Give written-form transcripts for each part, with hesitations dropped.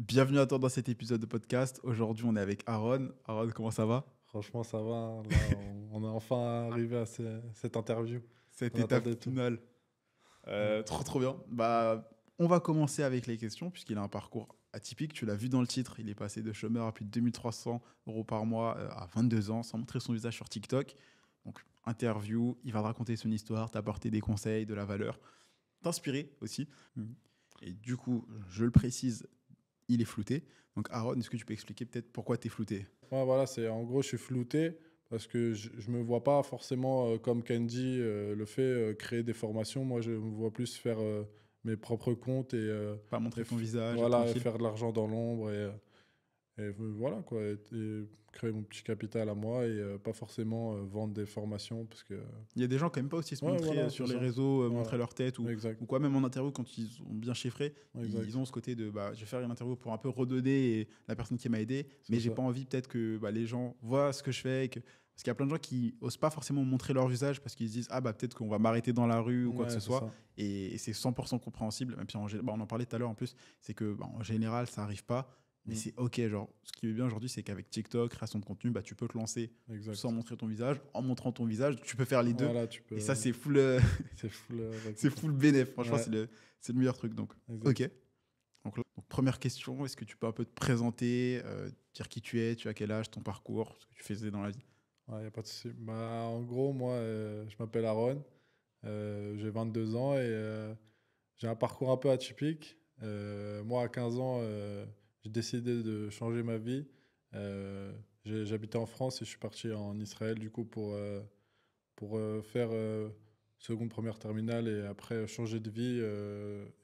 Bienvenue à toi dans cet épisode de podcast. Aujourd'hui, on est avec Aaron. Aaron, comment ça va? Franchement, ça va, hein. Là, on est enfin arrivé à cette interview. Cette On étape attendait tout. finale. Ouais. Trop bien. On va commencer avec les questions puisqu'il a un parcours atypique. Tu l'as vu dans le titre. Il est passé de chômeur à plus de 2300 € par mois à 22 ans sans montrer son visage sur TikTok. Donc, interview, il va te raconter son histoire, t'apporter des conseils, de la valeur, t'inspirer aussi. Et du coup, je le précise, il est flouté. Donc, Aaron, est-ce que tu peux expliquer peut-être pourquoi tu es flouté? Ouais, voilà, en gros, je suis flouté parce que je me vois pas forcément comme Kenji le fait, créer des formations. Moi, je me vois plus faire mes propres comptes Pas et montrer ton visage, être voilà, et tranquille. faire de l'argent dans l'ombre et voilà quoi, et créer mon petit capital à moi et pas forcément vendre des formations parce que Il y a des gens qui n'aiment pas aussi se ouais, montrer voilà, sur c'est les ça. réseaux, Voilà, montrer leur tête exact, ou quoi, même en interview, quand ils ont bien chiffré, ils exact, ont ce côté de je vais faire une interview pour un peu redonner la personne qui m'a aidé, mais c'est j'ai ça. pas envie peut-être que les gens voient ce que je fais. Parce qu'il y a plein de gens qui osent pas forcément montrer leur visage parce qu'ils se disent peut-être qu'on va m'arrêter dans la rue ou quoi que Ouais, ce c'est soit. ça. Et c'est 100% compréhensible. Même si on en parlait tout à l'heure en plus, c'est que en général, ça arrive pas. Mais Mm. c'est OK. Genre, ce qui est bien aujourd'hui, c'est qu'avec TikTok, création de contenu, tu peux te lancer sans Exact. montrer ton visage. En montrant ton visage, tu peux faire les deux. Voilà, tu Et ça, peux. c'est full, C'est full c'est récompense. full bénéf. Franchement, Ouais, c'est le meilleur truc. Donc, OK. exact. Donc, première question, est-ce que tu peux un peu te présenter, dire qui tu es, tu as quel âge, ton parcours, ce que tu faisais dans la vie? Ouais, y a pas de souci. Bah, en gros, moi, je m'appelle Aaron. J'ai 22 ans et j'ai un parcours un peu atypique. Moi, à 15 ans, j'ai décidé de changer ma vie. J'habitais en France et je suis parti en Israël, du coup, pour faire seconde, première terminale et après changer de vie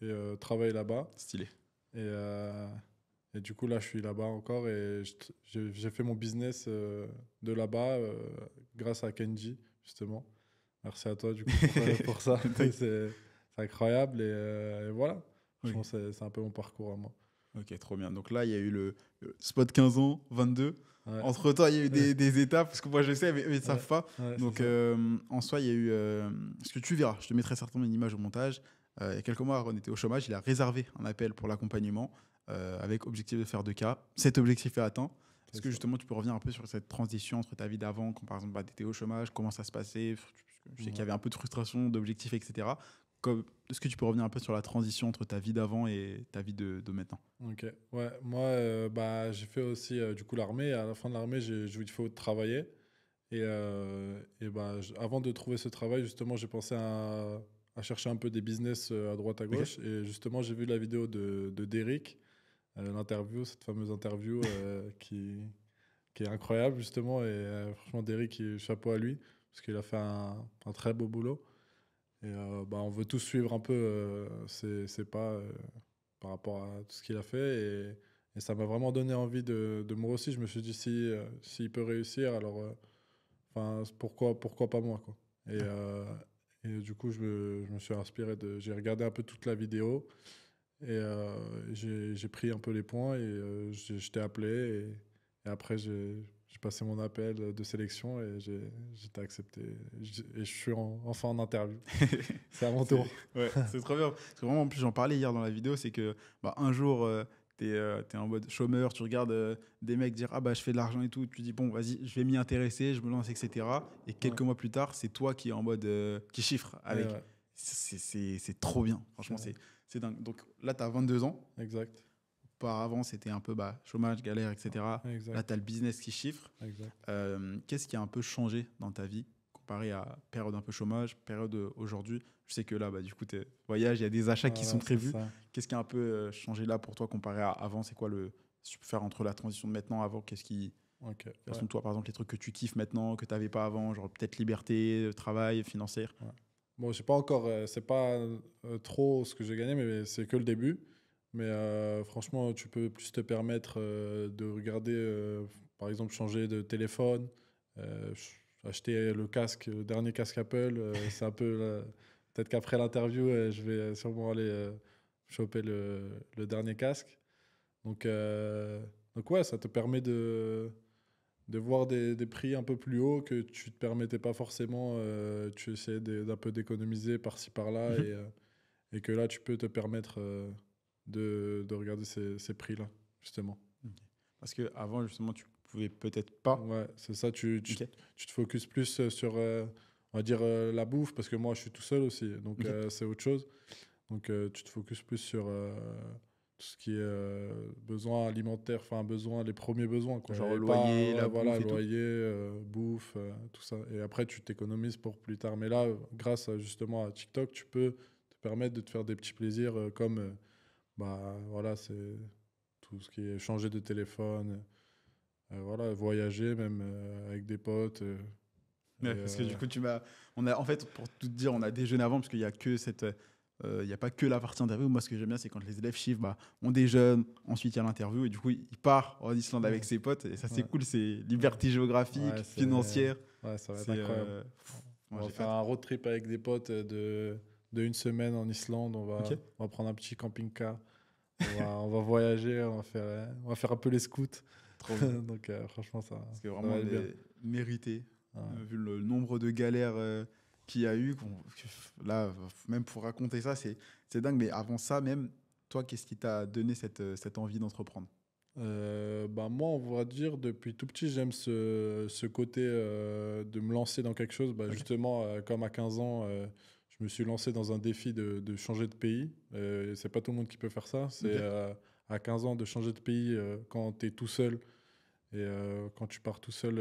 et travailler là-bas. Stylé. Et, euh, et du coup, là, je suis là-bas encore et j'ai fait mon business de là-bas grâce à Kenji, justement. Merci à toi, du coup, pour ça. C'est incroyable et voilà. Franchement, Ok. c'est un peu mon parcours à moi. Ok, trop bien. Donc là, il y a eu le spot 15 ans, 22. Ouais, Entre-temps, il y a eu des étapes, parce que moi je sais, mais eux ils ne savent ouais, pas. ouais, c'est Donc ça. en soi, il y a eu. Ce que tu verras, je te mettrai certainement une image au montage. Il y a quelques mois, Aaron était au chômage, il a réservé un appel pour l'accompagnement avec objectif de faire 2K. Cet objectif est atteint. Est-ce C'est que ça. justement tu peux revenir un peu sur cette transition entre ta vie d'avant, quand par exemple tu étais au chômage, comment ça se passait? Je sais qu'il y Ouais. avait un peu de frustration, d'objectifs, etc. Est-ce que tu peux revenir un peu sur la transition entre ta vie d'avant et ta vie de maintenant? Ok. Ouais, moi, bah, j'ai fait aussi du coup l'armée. Et à la fin de l'armée, il faut travailler. Et bah, avant de trouver ce travail, justement, j'ai pensé à chercher un peu des business à droite à Ok. gauche. Et justement, j'ai vu la vidéo de Derrick, l'interview, cette fameuse interview qui est incroyable, justement. Et franchement, Derrick, chapeau à lui, parce qu'il a fait un très beau boulot. Et bah, on veut tous suivre un peu ses pas par rapport à tout ce qu'il a fait. Et ça m'a vraiment donné envie de moi aussi. Je me suis dit, s'il peut réussir, alors enfin, pourquoi pas moi, quoi. Ouais. Et du coup, je me suis inspiré j'ai regardé un peu toute la vidéo et j'ai pris un peu les points et je t'ai appelé et après j'ai passé mon appel de sélection et j'ai été accepté et je suis enfin en interview. C'est à mon C'est tour. ouais, c'est trop bien. Parce que vraiment, en plus, j'en parlais hier dans la vidéo, c'est que un jour, t'es en mode chômeur, tu regardes des mecs dire je fais de l'argent et tout, tu dis bon, vas-y, je vais m'y intéresser, je me lance, etc. Et Ouais, quelques mois plus tard, c'est toi qui est en mode qui chiffre et avec. ouais, C'est trop bien. Franchement, c'est c'est dingue. Donc là, tu as 22 ans. exact, Auparavant, c'était un peu chômage, galère, etc. Là, tu as exact, le business qui chiffre. exact. Qu'est-ce qui a un peu changé dans ta vie comparé à période un peu chômage, période aujourd'hui? Je sais que là, du coup, tu voyage, il y a des achats qui sont Voilà, c'est prévus. ça. Qu'est-ce qui a un peu changé là pour toi comparé à avant? C'est quoi si tu peux faire entre la transition de maintenant avant, Ok, quels ouais. sont toi, par exemple, les trucs que tu kiffes maintenant, que tu n'avais pas avant, genre peut-être liberté, travail, financière? Ouais. Bon, j'ai pas encore, c'est pas trop ce que j'ai gagné, mais c'est que le début. Mais franchement, tu peux plus te permettre de regarder, par exemple, changer de téléphone, acheter le casque, le dernier casque Apple. C'est un peu, peut-être qu'après l'interview, je vais sûrement aller choper le dernier casque. Donc, euh, donc ouais, ça te permet de voir des prix un peu plus hauts que tu ne te permettais pas forcément. Tu essayais d'un peu d'économiser par-ci par-là Mhm. et que là, tu peux te permettre de regarder ces prix-là. justement. Ok. Parce qu'avant, justement, tu pouvais peut-être pas. Ouais, c'est ça. Ok. Tu te focuses plus sur, on va dire, la bouffe, parce que moi, je suis tout seul aussi. Donc, Ok. c'est autre chose. Donc, tu te focuses plus sur tout ce qui est besoins alimentaires, enfin, les premiers besoins, quoi. Genre Et pas, loyer, ouais, la voilà, bouffe et tout. loyer, bouffe, tout ça. Et après, tu t'économises pour plus tard. Mais là, grâce justement à TikTok, tu peux te permettre de te faire des petits plaisirs comme, bah, voilà, c'est tout ce qui est changer de téléphone, voilà, voyager même avec des potes. Et, Ouais, parce que du coup, on a, en fait, pour tout te dire, on a déjeuné avant parce qu'il y a que il y a pas que la partie interview. Moi, ce que j'aime bien, c'est quand les élèves chiffrent, bah, on déjeune, ensuite il y a l'interview et du coup, il part en Islande avec ouais, ses potes et ça, c'est ouais, cool. C'est ouais. liberté géographique, Ouais, financière. ouais, ça va être C'est, incroyable. moi, On va j'ai faire hâte. un road trip avec des potes de une semaine en Islande. Ok. On va prendre un petit camping-car. On va voyager. On va faire un peu les scouts. Trop bien. Donc, franchement, Parce que ça va vraiment, être bien. mérité, Ouais. vu le nombre de galères qu'il y a eu. Là, même pour raconter ça, c'est dingue. Mais avant ça, même, toi, qu'est-ce qui t'a donné cette envie d'entreprendre? Bah moi, on va dire, depuis tout petit, j'aime ce côté de me lancer dans quelque chose. Bah, Ok. justement, comme à 15 ans, je me suis lancé dans un défi de changer de pays. C'est pas tout le monde qui peut faire ça. C'est Ok. à 15 ans de changer de pays quand tu es tout seul. Et quand tu pars tout seul,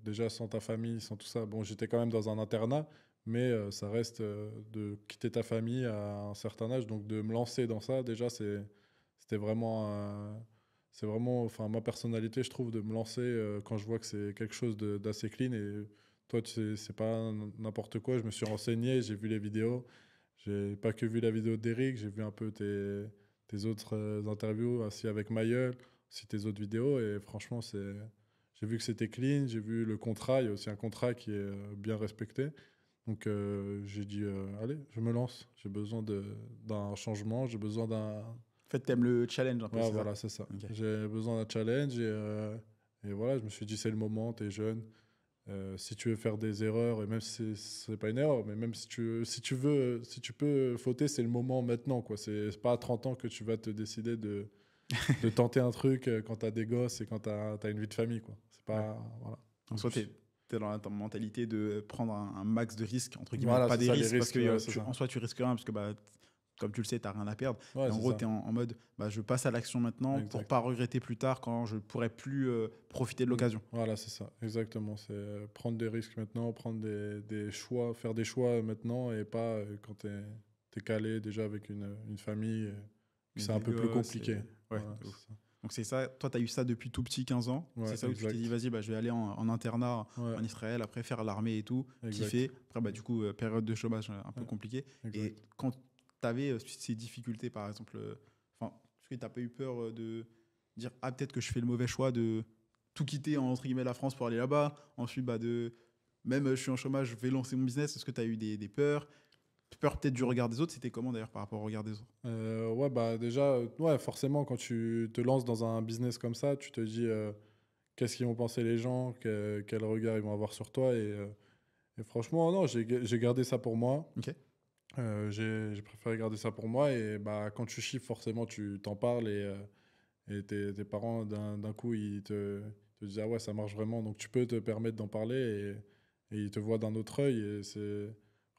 déjà sans ta famille, sans tout ça. Bon, j'étais quand même dans un internat, mais ça reste de quitter ta famille à un certain âge. Donc de me lancer dans ça, déjà, c'était vraiment, c'est vraiment, enfin, ma personnalité, je trouve, de me lancer quand je vois que c'est quelque chose d'assez clean. Et toi, tu sais, c'est pas n'importe quoi. Je me suis renseigné, j'ai vu les vidéos. J'ai pas que vu la vidéo d'Eric, j'ai vu un peu tes autres interviews, ainsi avec Mayeul, aussi tes autres vidéos. Et franchement, j'ai vu que c'était clean, j'ai vu le contrat. Il y a aussi un contrat qui est bien respecté. Donc j'ai dit, allez, je me lance. J'ai besoin d'un changement, j'ai besoin d'un, En fait, t'aimes le challenge un peu, ouais, c'est ça? voilà, c'est ça. Ok. J'ai besoin d'un challenge et voilà, je me suis dit, c'est le moment, t'es jeune. Si tu veux faire des erreurs, et même si c'est pas une erreur, mais même si tu peux fauter, c'est le moment maintenant, quoi. C'est pas à 30 ans que tu vas te décider de tenter un truc quand t'as des gosses et quand t'as une vie de famille, quoi. C'est Ouais. pas, voilà. En Donc, je soi, me suis- t'es dans la mentalité de prendre un max de risques, entre guillemets. Voilà, Pas c'est des ça, les risques, parce risques, que ouais, c'est ça. en soi, tu risques rien, parce que bah, comme tu le sais, t'as rien à perdre. Ouais, Mais en c'est gros, ça. tu es en mode, bah, je passe à l'action maintenant pour Exact. pas regretter plus tard quand je pourrai plus profiter de Mm. l'occasion. Voilà, c'est ça, exactement. C'est prendre des risques maintenant, prendre des choix, faire des choix maintenant et pas quand t'es calé déjà avec une famille, et que Et c'est un des peu plus gosses, compliqué. ouais, Voilà, de ouf. c'est ça. Donc c'est ça, toi, tu as eu ça depuis tout petit, 15 ans. Ouais, C'est ça où tu t'es dit, exact. vas-y, bah, je vais aller en internat Ouais, en Israël, après faire l'armée et tout, exact. kiffer. Après, bah, du coup, période de chômage un peu Ouais, compliquée. Et exact. quand tu avais ces difficultés, par exemple, enfin, est-ce que tu n'as pas eu peur de dire, ah, peut-être que je fais le mauvais choix de tout quitter, entre guillemets, la France pour aller là-bas. Ensuite, bah, même je suis en chômage, je vais lancer mon business. Est-ce que tu as eu des peurs? Peur peut-être du regard des autres, c'était comment d'ailleurs par rapport au regard des autres? Ouais, bah déjà, ouais, forcément, quand tu te lances dans un business comme ça, tu te dis qu'est-ce qu'ils vont penser les gens, quel regard ils vont avoir sur toi. Et franchement, non, j'ai gardé ça pour moi. Ok. J'ai préféré garder ça pour moi. Et bah, quand tu chiffres, forcément, tu t'en parles et tes parents, d'un coup, te disent, ah ouais, ça marche vraiment. Donc, tu peux te permettre d'en parler et ils te voient d'un autre œil. Et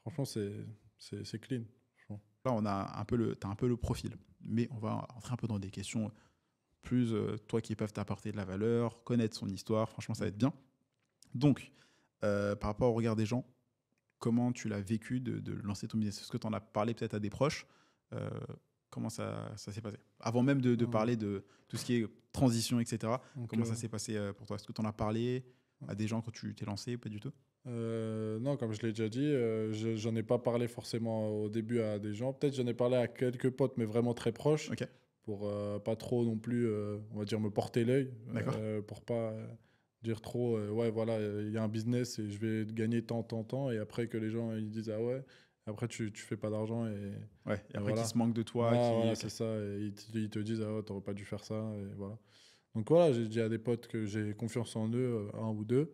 franchement, c'est clean. Franchement. Là, t'as un peu le profil. Mais on va rentrer un peu dans des questions plus, toi, qui peuvent t'apporter de la valeur, connaître son histoire. Franchement, ça va Mm. être bien. Donc, par rapport au regard des gens, comment tu l'as vécu de lancer ton business? Est-ce que tu en as parlé peut-être à des proches? Euh, Comment ça s'est passé? Avant même de Mm. parler de tout ce qui est transition, etc., Donc, comment ça s'est passé pour toi? Est-ce que tu en as parlé à des gens quand tu t'es lancé ou pas du tout? non, comme je l'ai déjà dit, j'en ai pas parlé forcément au début à des gens. Peut-être j'en ai parlé à quelques potes, mais vraiment très proches, Ok, pour pas trop non plus, on va dire, me porter l'œil, d'accord. pour pas dire trop, ouais, voilà, il y a un business et je vais gagner tant, tant, tant, et après que les gens ils disent, ah ouais, après tu fais pas d'argent, Ouais, et et après, qui voilà. se manque de toi, Ah, qui. voilà, Ok. c'est ça, et ils te disent, ah ouais, t'aurais pas dû faire ça, et voilà. Donc voilà, j'ai dit à des potes que j'ai confiance en eux, un ou deux.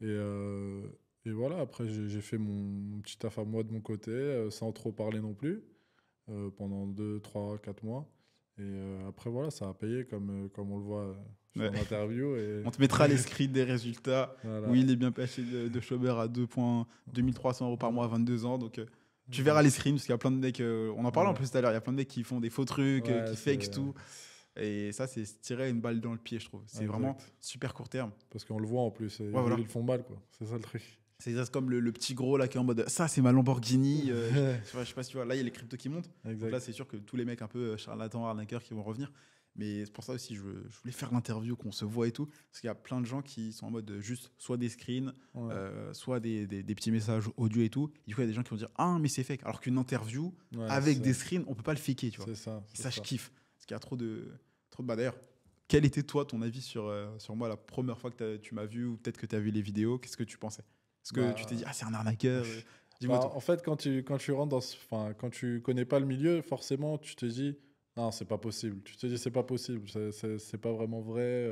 Et, euh, et voilà, après, j'ai fait mon petit taf à moi de mon côté, sans trop parler non plus, pendant 2 3 4 mois. Et après, voilà, ça a payé comme on le voit Ouais. sur l'interview. Et On te mettra les screens des résultats voilà. où il est bien passé de chômeur à 2300 euros par mois à 22 ans. Donc, tu Ouais. verras les screens parce qu'il y a plein de mecs, on en parlait en Ouais. plus tout à l'heure, il y a plein de mecs qui font des faux trucs, Ouais, qui fake tout. Et ça, c'est se tirer une balle dans le pied, je trouve. C'est vraiment exact. super court terme. Parce qu'on le voit en plus. Ouais, Ils voilà. ils le font mal, quoi. C'est ça le truc. C'est comme le petit gros là qui est en mode ça, c'est ma Lamborghini. Je sais pas si tu vois, là, il y a les cryptos qui montent. Donc Exact. là, c'est sûr que tous les mecs un peu charlatans, arnaqueurs qui vont revenir. Mais c'est pour ça aussi, je voulais faire l'interview, qu'on se voit et tout. Parce qu'il y a plein de gens qui sont en mode juste soit des screens, Ouais. soit des petits messages audio et tout. Et du coup, il y a des gens qui vont dire ah, mais c'est fake. Alors qu'une interview Ouais, avec c'est des screens, on peut pas le faker, tu vois. c'est ça. Et ça, je kiffe. Parce qu'il y a trop de. Bah, d'ailleurs, quel était toi ton avis sur moi la première fois que tu m'as vu ou peut-être que tu as vu les vidéos? Qu'est-ce que tu pensais? Est-ce que Bah, tu t'es dit ah, c'est un arnaqueur? Dis-moi tout. en fait, quand tu rentres enfin, quand tu connais pas le milieu, forcément, tu te dis, non, c'est pas possible. Tu te dis, c'est pas possible. C'est pas vraiment vrai.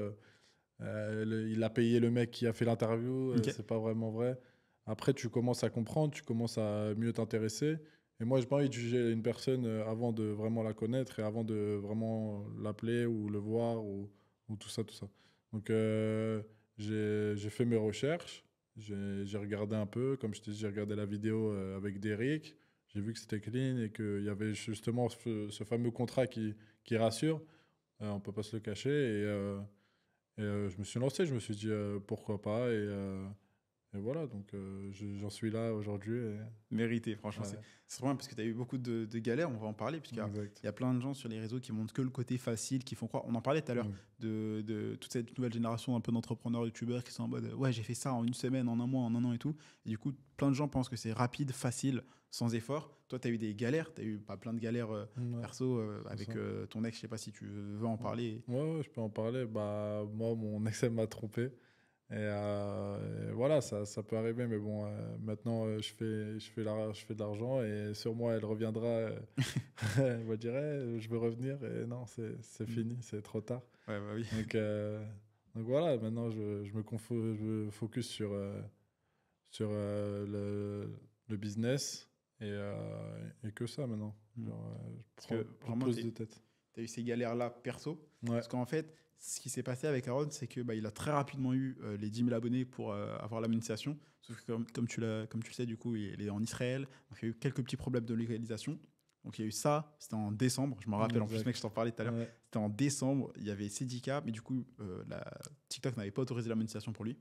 Il a payé le mec qui a fait l'interview. Ok. C'est pas vraiment vrai. Après, tu commences à comprendre, tu commences à mieux t'intéresser. Et moi, j'ai pas envie de juger une personne avant de vraiment la connaître et avant de vraiment l'appeler ou le voir ou tout ça, tout ça. Donc, j'ai fait mes recherches. J'ai regardé un peu. Comme je t'ai dit, j'ai regardé la vidéo avec Derrick. J'ai vu que c'était clean et qu'il y avait justement ce fameux contrat qui rassure. On peut pas se le cacher. Je me suis lancé. Je me suis dit pourquoi pas. Et voilà. Donc, j'en suis là aujourd'hui. Mérité, franchement. Ouais, C'est trop bien parce que tu as eu beaucoup de galères, on va en parler, puisqu'il y a, exact. il y a plein de gens sur les réseaux qui montrent que le côté facile, qui font croire. On en parlait tout à l'heure de toute cette nouvelle génération un peu d'entrepreneurs youtubeurs qui sont en mode ouais, j'ai fait ça en une semaine, en un mois, en un an et tout. Et du coup, plein de gens pensent que c'est rapide, facile, sans effort. Toi, tu as eu des galères, tu as eu pas plein de galères Ouais, perso avec ça. ton ex, je sais pas si tu veux en parler. Ouais, je peux en parler. Bah, moi, mon ex, elle m'a trompé. Et voilà, ça peut arriver, mais bon, maintenant, je fais de l'argent et sur moi, elle reviendra. Elle va dire, Eh, je veux revenir. Et non, c'est fini, c'est trop tard. Ouais, bah oui. Donc voilà, maintenant, je me focus sur le business et que ça maintenant. Mm. Genre, Parce je que prends vraiment, plus de tête. tu as eu ces galères-là perso. Ouais, Parce qu'en fait, ce qui s'est passé avec Aaron, c'est que bah, il a très rapidement eu les 10 000 abonnés pour avoir la monétisation. Sauf que comme tu le sais, du coup, il est en Israël. Donc il y a eu quelques petits problèmes de localisation. Donc il y a eu ça, c'était en décembre. Je me rappelle, en plus, exact. mec, je t'en parlais tout à l'heure. Ouais, C'était en décembre, il y avait Cdk, mais du coup, TikTok n'avait pas autorisé la monétisation pour lui.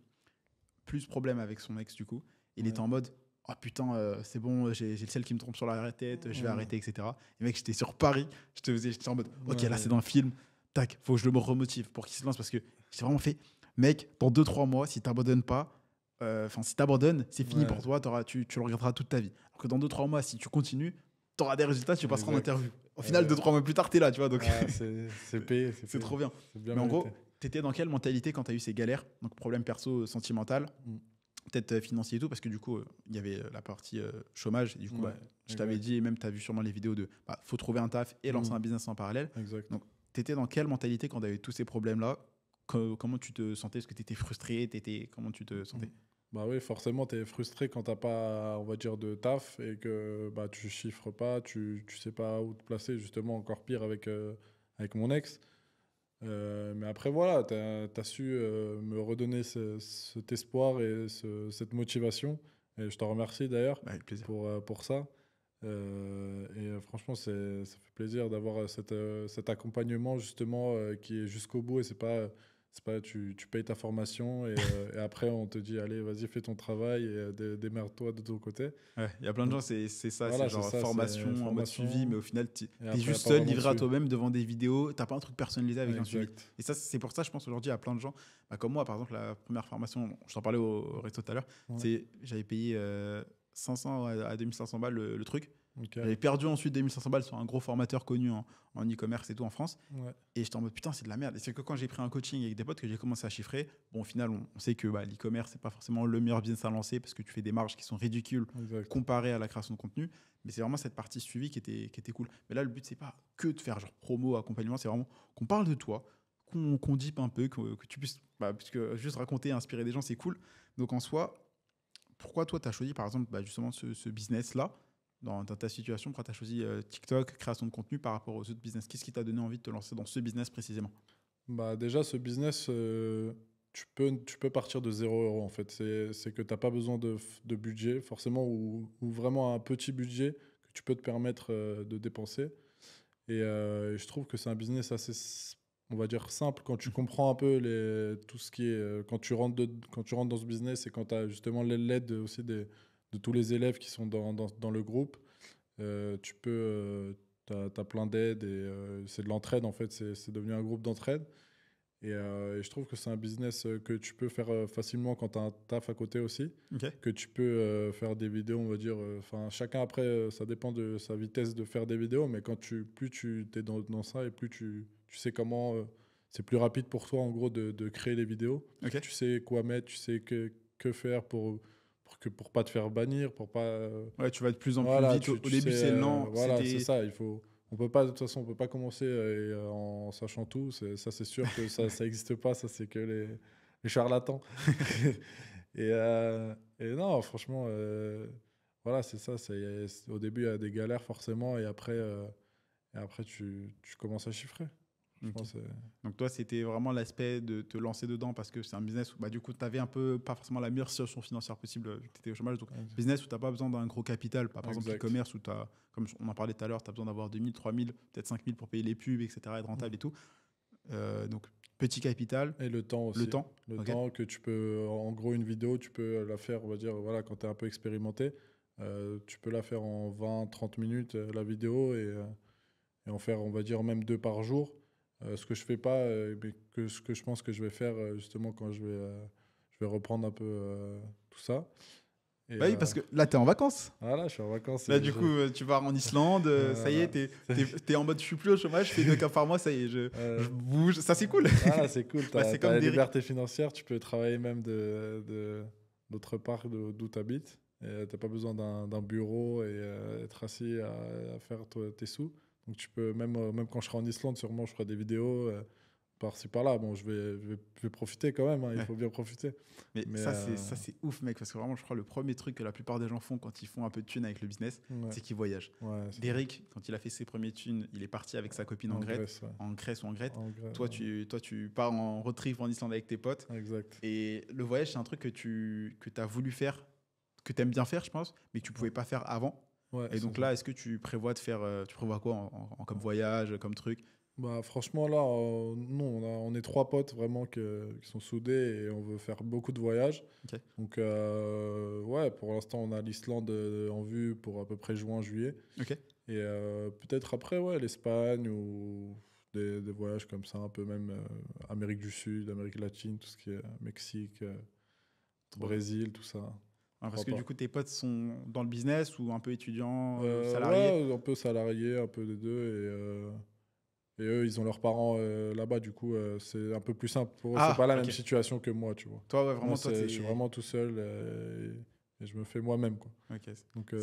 Plus problème avec son ex, du coup. Il était ouais. en mode oh putain, c'est bon, j'ai le ciel qui me trompe sur la tête, je vais Ouais. arrêter, etc. Et mec, j'étais sur Paris, j'étais en mode ok, là Ouais. c'est dans le film, tac, faut que je le remotive pour qu'il se lance parce que j'ai vraiment fait, mec, dans 2-3 mois, si t'abandonnes pas, enfin, si t'abandonnes, c'est fini Ouais. pour toi, tu le regretteras toute ta vie. Alors que dans 2-3 mois, si tu continues, t'auras des résultats, tu passeras en Exact. interview. Au final, 2-3 mois plus tard, t'es là, tu vois, donc Ah, c'est payé. c'est payé. trop bien. C'est bien Mais en mérité. gros, t'étais dans quelle mentalité quand t'as eu ces galères, donc problème perso, sentimental, Mm. peut-être financier et tout, parce que du coup, il y avait la partie chômage. Et du coup, Ouais, bah, je t'avais exact. dit, et même tu as vu sûrement les vidéos de bah, faut trouver un taf et lancer Mm. un business en parallèle. Exact. Donc, tu étais dans quelle mentalité quand tu avais tous ces problèmes-là? Comment tu te sentais? Est-ce que tu étais frustré? Comment tu te sentais? Bah oui, forcément, tu es frustré quand t'as pas, on va dire, de taf et que bah, tu chiffres pas, tu sais pas où te placer, justement, encore pire avec mon ex. Mais après, voilà, tu as su me redonner cet espoir et cette motivation. Et je te remercie d'ailleurs Bah, avec plaisir. pour ça. Franchement, ça fait plaisir d'avoir cet accompagnement justement qui est jusqu'au bout et c'est pas tu payes ta formation et après on te dit allez vas-y fais ton travail et démerde-toi de ton côté. Ouais, il y a plein de gens, c'est ça, Voilà, c'est genre ça, formation, c'est en mode suivi, mais au final, et t'es après, y a juste pas seul, vraiment de livré à suivi. toi-même devant des vidéos. T'as pas un truc personnalisé avec un suivi. Exact. Et ça, c'est pour ça, je pense, aujourd'hui, il y a plein de gens, bah, comme moi, par exemple, la première formation, je t'en parlais au resto tout à l'heure, Ouais. j'avais payé 500 à 2500 balles le truc. Ok. J'avais perdu ensuite 2500 balles sur un gros formateur connu en e-commerce et tout en France. Ouais. Et j'étais en mode putain, c'est de la merde. Et c'est que quand j'ai pris un coaching avec des potes que j'ai commencé à chiffrer, bon, au final, on sait que bah, l'e-commerce, c'est pas forcément le meilleur business à lancer parce que tu fais des marges qui sont ridicules Exact. comparées à la création de contenu. Mais c'est vraiment cette partie suivie qui était cool. Mais là, le but, c'est pas que de faire genre promo, accompagnement, c'est vraiment qu'on parle de toi, qu'on dippe un peu, que tu puisses. Bah, parce que juste raconter, inspirer des gens, c'est cool. Donc en soi, pourquoi toi, tu as choisi par exemple bah, justement ce business-là dans ta situation, pourquoi tu as choisi TikTok, création de contenu par rapport aux autres business? Qu'est-ce qui t'a donné envie de te lancer dans ce business précisément? Bah, déjà, ce business, tu peux partir de 0 € en fait. C'est que tu n'as pas besoin de budget, forcément, ou vraiment un petit budget que tu peux te permettre de dépenser. Et je trouve que c'est un business assez, on va dire, simple quand tu comprends un peu tout ce qui est. Quand tu rentres dans ce business et quand tu as justement l'aide aussi de tous les élèves qui sont dans le groupe, tu peux. T'as plein d'aides et c'est de l'entraide en fait. C'est devenu un groupe d'entraide. Et je trouve que c'est un business que tu peux faire facilement quand tu as un taf à côté aussi, Ok. que tu peux faire des vidéos, on va dire. Enfin, chacun après, ça dépend de sa vitesse de faire des vidéos, mais plus tu es dans ça et plus tu sais comment. C'est plus rapide pour toi, en gros, de créer les vidéos. Parce que Ok. tu sais quoi mettre, tu sais que faire pour pas te faire bannir, pour pas. Ouais, tu vas de plus en plus Voilà, vite. Au tu début, sais, c'est lent. voilà, c'est ça. On peut pas, de toute façon, on peut pas commencer en sachant tout. Ça, c'est sûr que ça existe pas. Ça, c'est que les charlatans. Et non, franchement, voilà, c'est ça. Au début, il y a des galères forcément, et après, tu commences à chiffrer. Ok. Franchement, Donc toi, c'était vraiment l'aspect de te lancer dedans parce que c'est un business où bah, du coup, tu avais un peu, pas forcément la meilleure situation financière possible vu que tu étais au chômage. Donc, business où tu n'as pas besoin d'un gros capital. Par exemple, exact. e-commerce où tu as, comme on en parlait tout à l'heure, tu as besoin d'avoir 2000, 3000, peut-être 5000 pour payer les pubs, etc., être rentable et tout. Donc, petit capital, Et le temps le aussi. temps. Le Ok. temps que tu peux, en gros, une vidéo, tu peux la faire, on va dire, voilà, quand tu es un peu expérimenté, tu peux la faire en 20-30 minutes, la vidéo, et en faire, on va dire, même 2 par jour. Ce que je fais pas, mais ce que je pense que je vais faire, justement, quand je vais reprendre un peu tout ça. Et Bah oui, parce que là, tu es en vacances. voilà, je suis en vacances. Là, du coup, tu pars en Islande, ça y est, Voilà. t'es en mode je suis plus au chômage, je fais 2 cas par mois, ça y est, je bouge. Ça, c'est cool. Voilà, c'est cool. Tu Bah, as c'est comme la des. liberté financière, tu peux travailler même d'autre part d'où tu habites. Tu n'as pas besoin d'un bureau et être assis à faire tes sous. Donc tu peux, même quand je serai en Islande, sûrement je ferai des vidéos par-ci par-là. Bon, je vais profiter quand même, hein, il Ouais. faut bien profiter. Mais Mais ça, c'est ouf, mec, parce que vraiment, je crois le premier truc que la plupart des gens font quand ils font un peu de thunes avec le business, ouais, c'est qu'ils voyagent. ouais, Derrick, quand il a fait ses premiers thunes, il est parti avec sa copine en Grèce, ouais. en Grèce ou en Grèce. En Grèce, Toi, tu pars en road trip en Islande avec tes potes. exact. Et le voyage, c'est un truc que tu as voulu faire, que tu aimes bien faire, je pense, mais que tu pouvais pas faire avant. Ouais, Et donc c'est là, ça. est-ce que tu prévois de faire, tu prévois quoi comme voyage, comme truc? Bah, franchement, là, nous, on est 3 potes vraiment qui sont soudés et on veut faire beaucoup de voyages. Ok. Donc, ouais, pour l'instant, on a l'Islande en vue pour à peu près juin, juillet. Ok. Et peut-être après, ouais, l'Espagne ou des voyages comme ça, un peu même Amérique du Sud, Amérique latine, tout ce qui est Mexique, Trop bien. Brésil, tout ça. Ah, parce que Pourquoi du pas. coup, tes potes sont dans le business ou un peu étudiants, salariés? Ouais, un peu salarié, un peu des deux. Et eux, ils ont leurs parents là-bas, du coup, c'est un peu plus simple pour eux. C'est Ah, pas la même ok. situation que moi, tu vois. Toi, ouais, vraiment, Moi, toi, je suis vraiment tout seul et je me fais moi-même, quoi. Ok. Donc,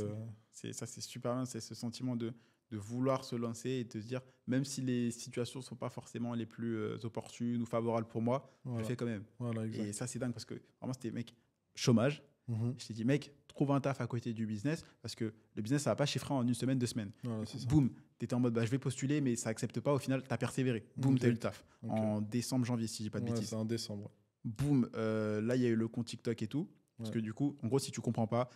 Ça, c'est super bien. C'est ce sentiment de vouloir se lancer et de se dire, même si les situations sont pas forcément les plus opportunes ou favorables pour moi, je le voilà, fais quand même. voilà, Et exact. ça, c'est dingue parce que vraiment, c'était, mec, chômage. Mhm. Je t'ai dit, mec, trouve un taf à côté du business parce que le business, ça va pas chiffrer en une semaine, 2 semaines. Voilà, Du coup, c'est ça. boum, tu étais en mode, bah, je vais postuler, mais ça accepte pas. Au final, tu as persévéré. Boum, tu as eu le Exact. taf. Ok. En décembre, janvier, si je dis pas de Ouais, bêtises. c'est en décembre. Boum, là, il y a eu le compte TikTok et tout. Parce Ouais. que du coup, en gros, si tu comprends pas,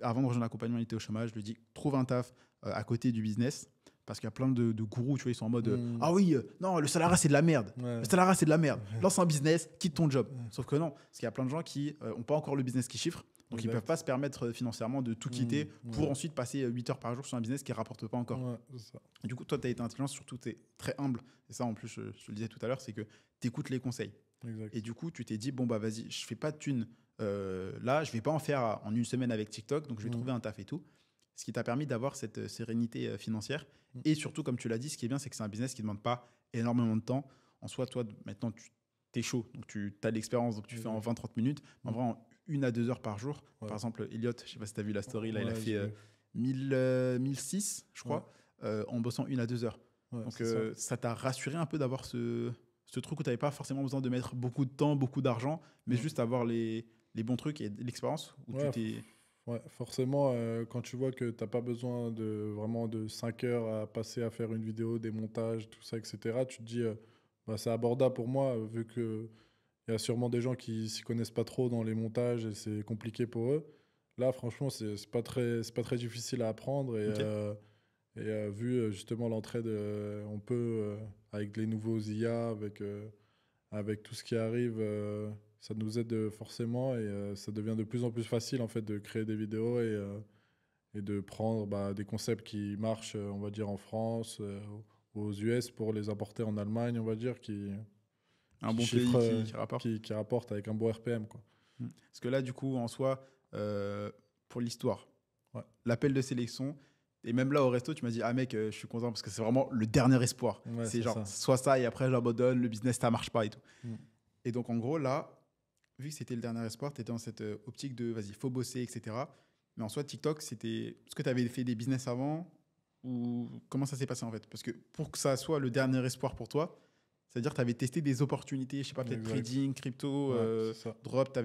avant de rejoindre l'accompagnement au chômage, je lui dis, trouve un taf à côté du business. Parce qu'il y a plein de gourous, tu vois, ils sont en mode Mm. ah oui, non, le salariat c'est de la merde. Ouais. Le salariat c'est de la merde. Lance un business, quitte ton job. Sauf que non, parce qu'il y a plein de gens qui n'ont pas encore le business qui chiffre. Donc ils Exact. peuvent pas se permettre financièrement de tout quitter pour Ouais. ensuite passer 8 heures par jour sur un business qui rapporte pas encore. Ouais, c'est ça. Et du coup, toi, tu as été intelligent, surtout tu es très humble. Et ça, en plus, je te le disais tout à l'heure, c'est que tu écoutes les conseils. Exact. Et du coup, tu t'es dit, bon, bah vas-y, je fais pas de thunes là, je vais pas en faire en une semaine avec TikTok, donc je vais trouver un taf et tout. Ce qui t'a permis d'avoir cette sérénité financière. Et surtout, comme tu l'as dit, ce qui est bien, c'est que c'est un business qui ne demande pas énormément de temps. En soi, toi, maintenant, tu es chaud, donc tu as l'expérience, donc tu fais en 20-30 minutes. En vrai, en 1 à 2 heures par jour. Ouais. Par exemple, Elliot, je sais pas si tu as vu la story, là, il a Ouais, fait j'ai vu. 1006, je crois, en bossant 1 à 2 heures. Ouais, Donc, c'est ça. ça t'a rassuré un peu d'avoir ce truc où tu n'avais pas forcément besoin de mettre beaucoup de temps, beaucoup d'argent, mais Ouais. juste avoir les bons trucs et de l'expérience où Ouais, tu t'es. Ouais, forcément, quand tu vois que tu as pas besoin vraiment de 5 heures à passer à faire une vidéo, des montages, tout ça, etc., tu te dis, bah, c'est abordable pour moi, vu qu'il y a sûrement des gens qui s'y connaissent pas trop dans les montages et c'est compliqué pour eux. Là, franchement, c'est pas très difficile à apprendre Ok. vu justement l'entraide, on peut, avec les nouveaux IA, avec tout ce qui arrive, ça nous aide forcément et ça devient de plus en plus facile en fait de créer des vidéos et de prendre bah, des concepts qui marchent, on va dire en France, aux US pour les importer en Allemagne, on va dire, Un qui bon chiffrent, pays qui rapporte. qui rapportent avec un bon RPM, quoi. Parce que là, du coup, en soi, pour l'histoire, Ouais, l'appel de sélection, et même là au resto, tu m'as dit, ah mec, je suis content parce que c'est vraiment le dernier espoir. ouais, C'est c'est genre, ça. soit ça et après j'abandonne, le business, ça marche pas et tout. Mm. Et donc, en gros, là, vu que c'était le dernier espoir, tu étais dans cette optique de, vas-y, faut bosser, etc. Mais en soi, TikTok, c'était. Est-ce que tu avais fait des business avant ou comment ça s'est passé en fait? Parce que pour que ça soit le dernier espoir pour toi, c'est-à-dire que tu avais testé des opportunités, je sais pas, peut-être Exact. trading, crypto, Ouais, c'est ça. drop.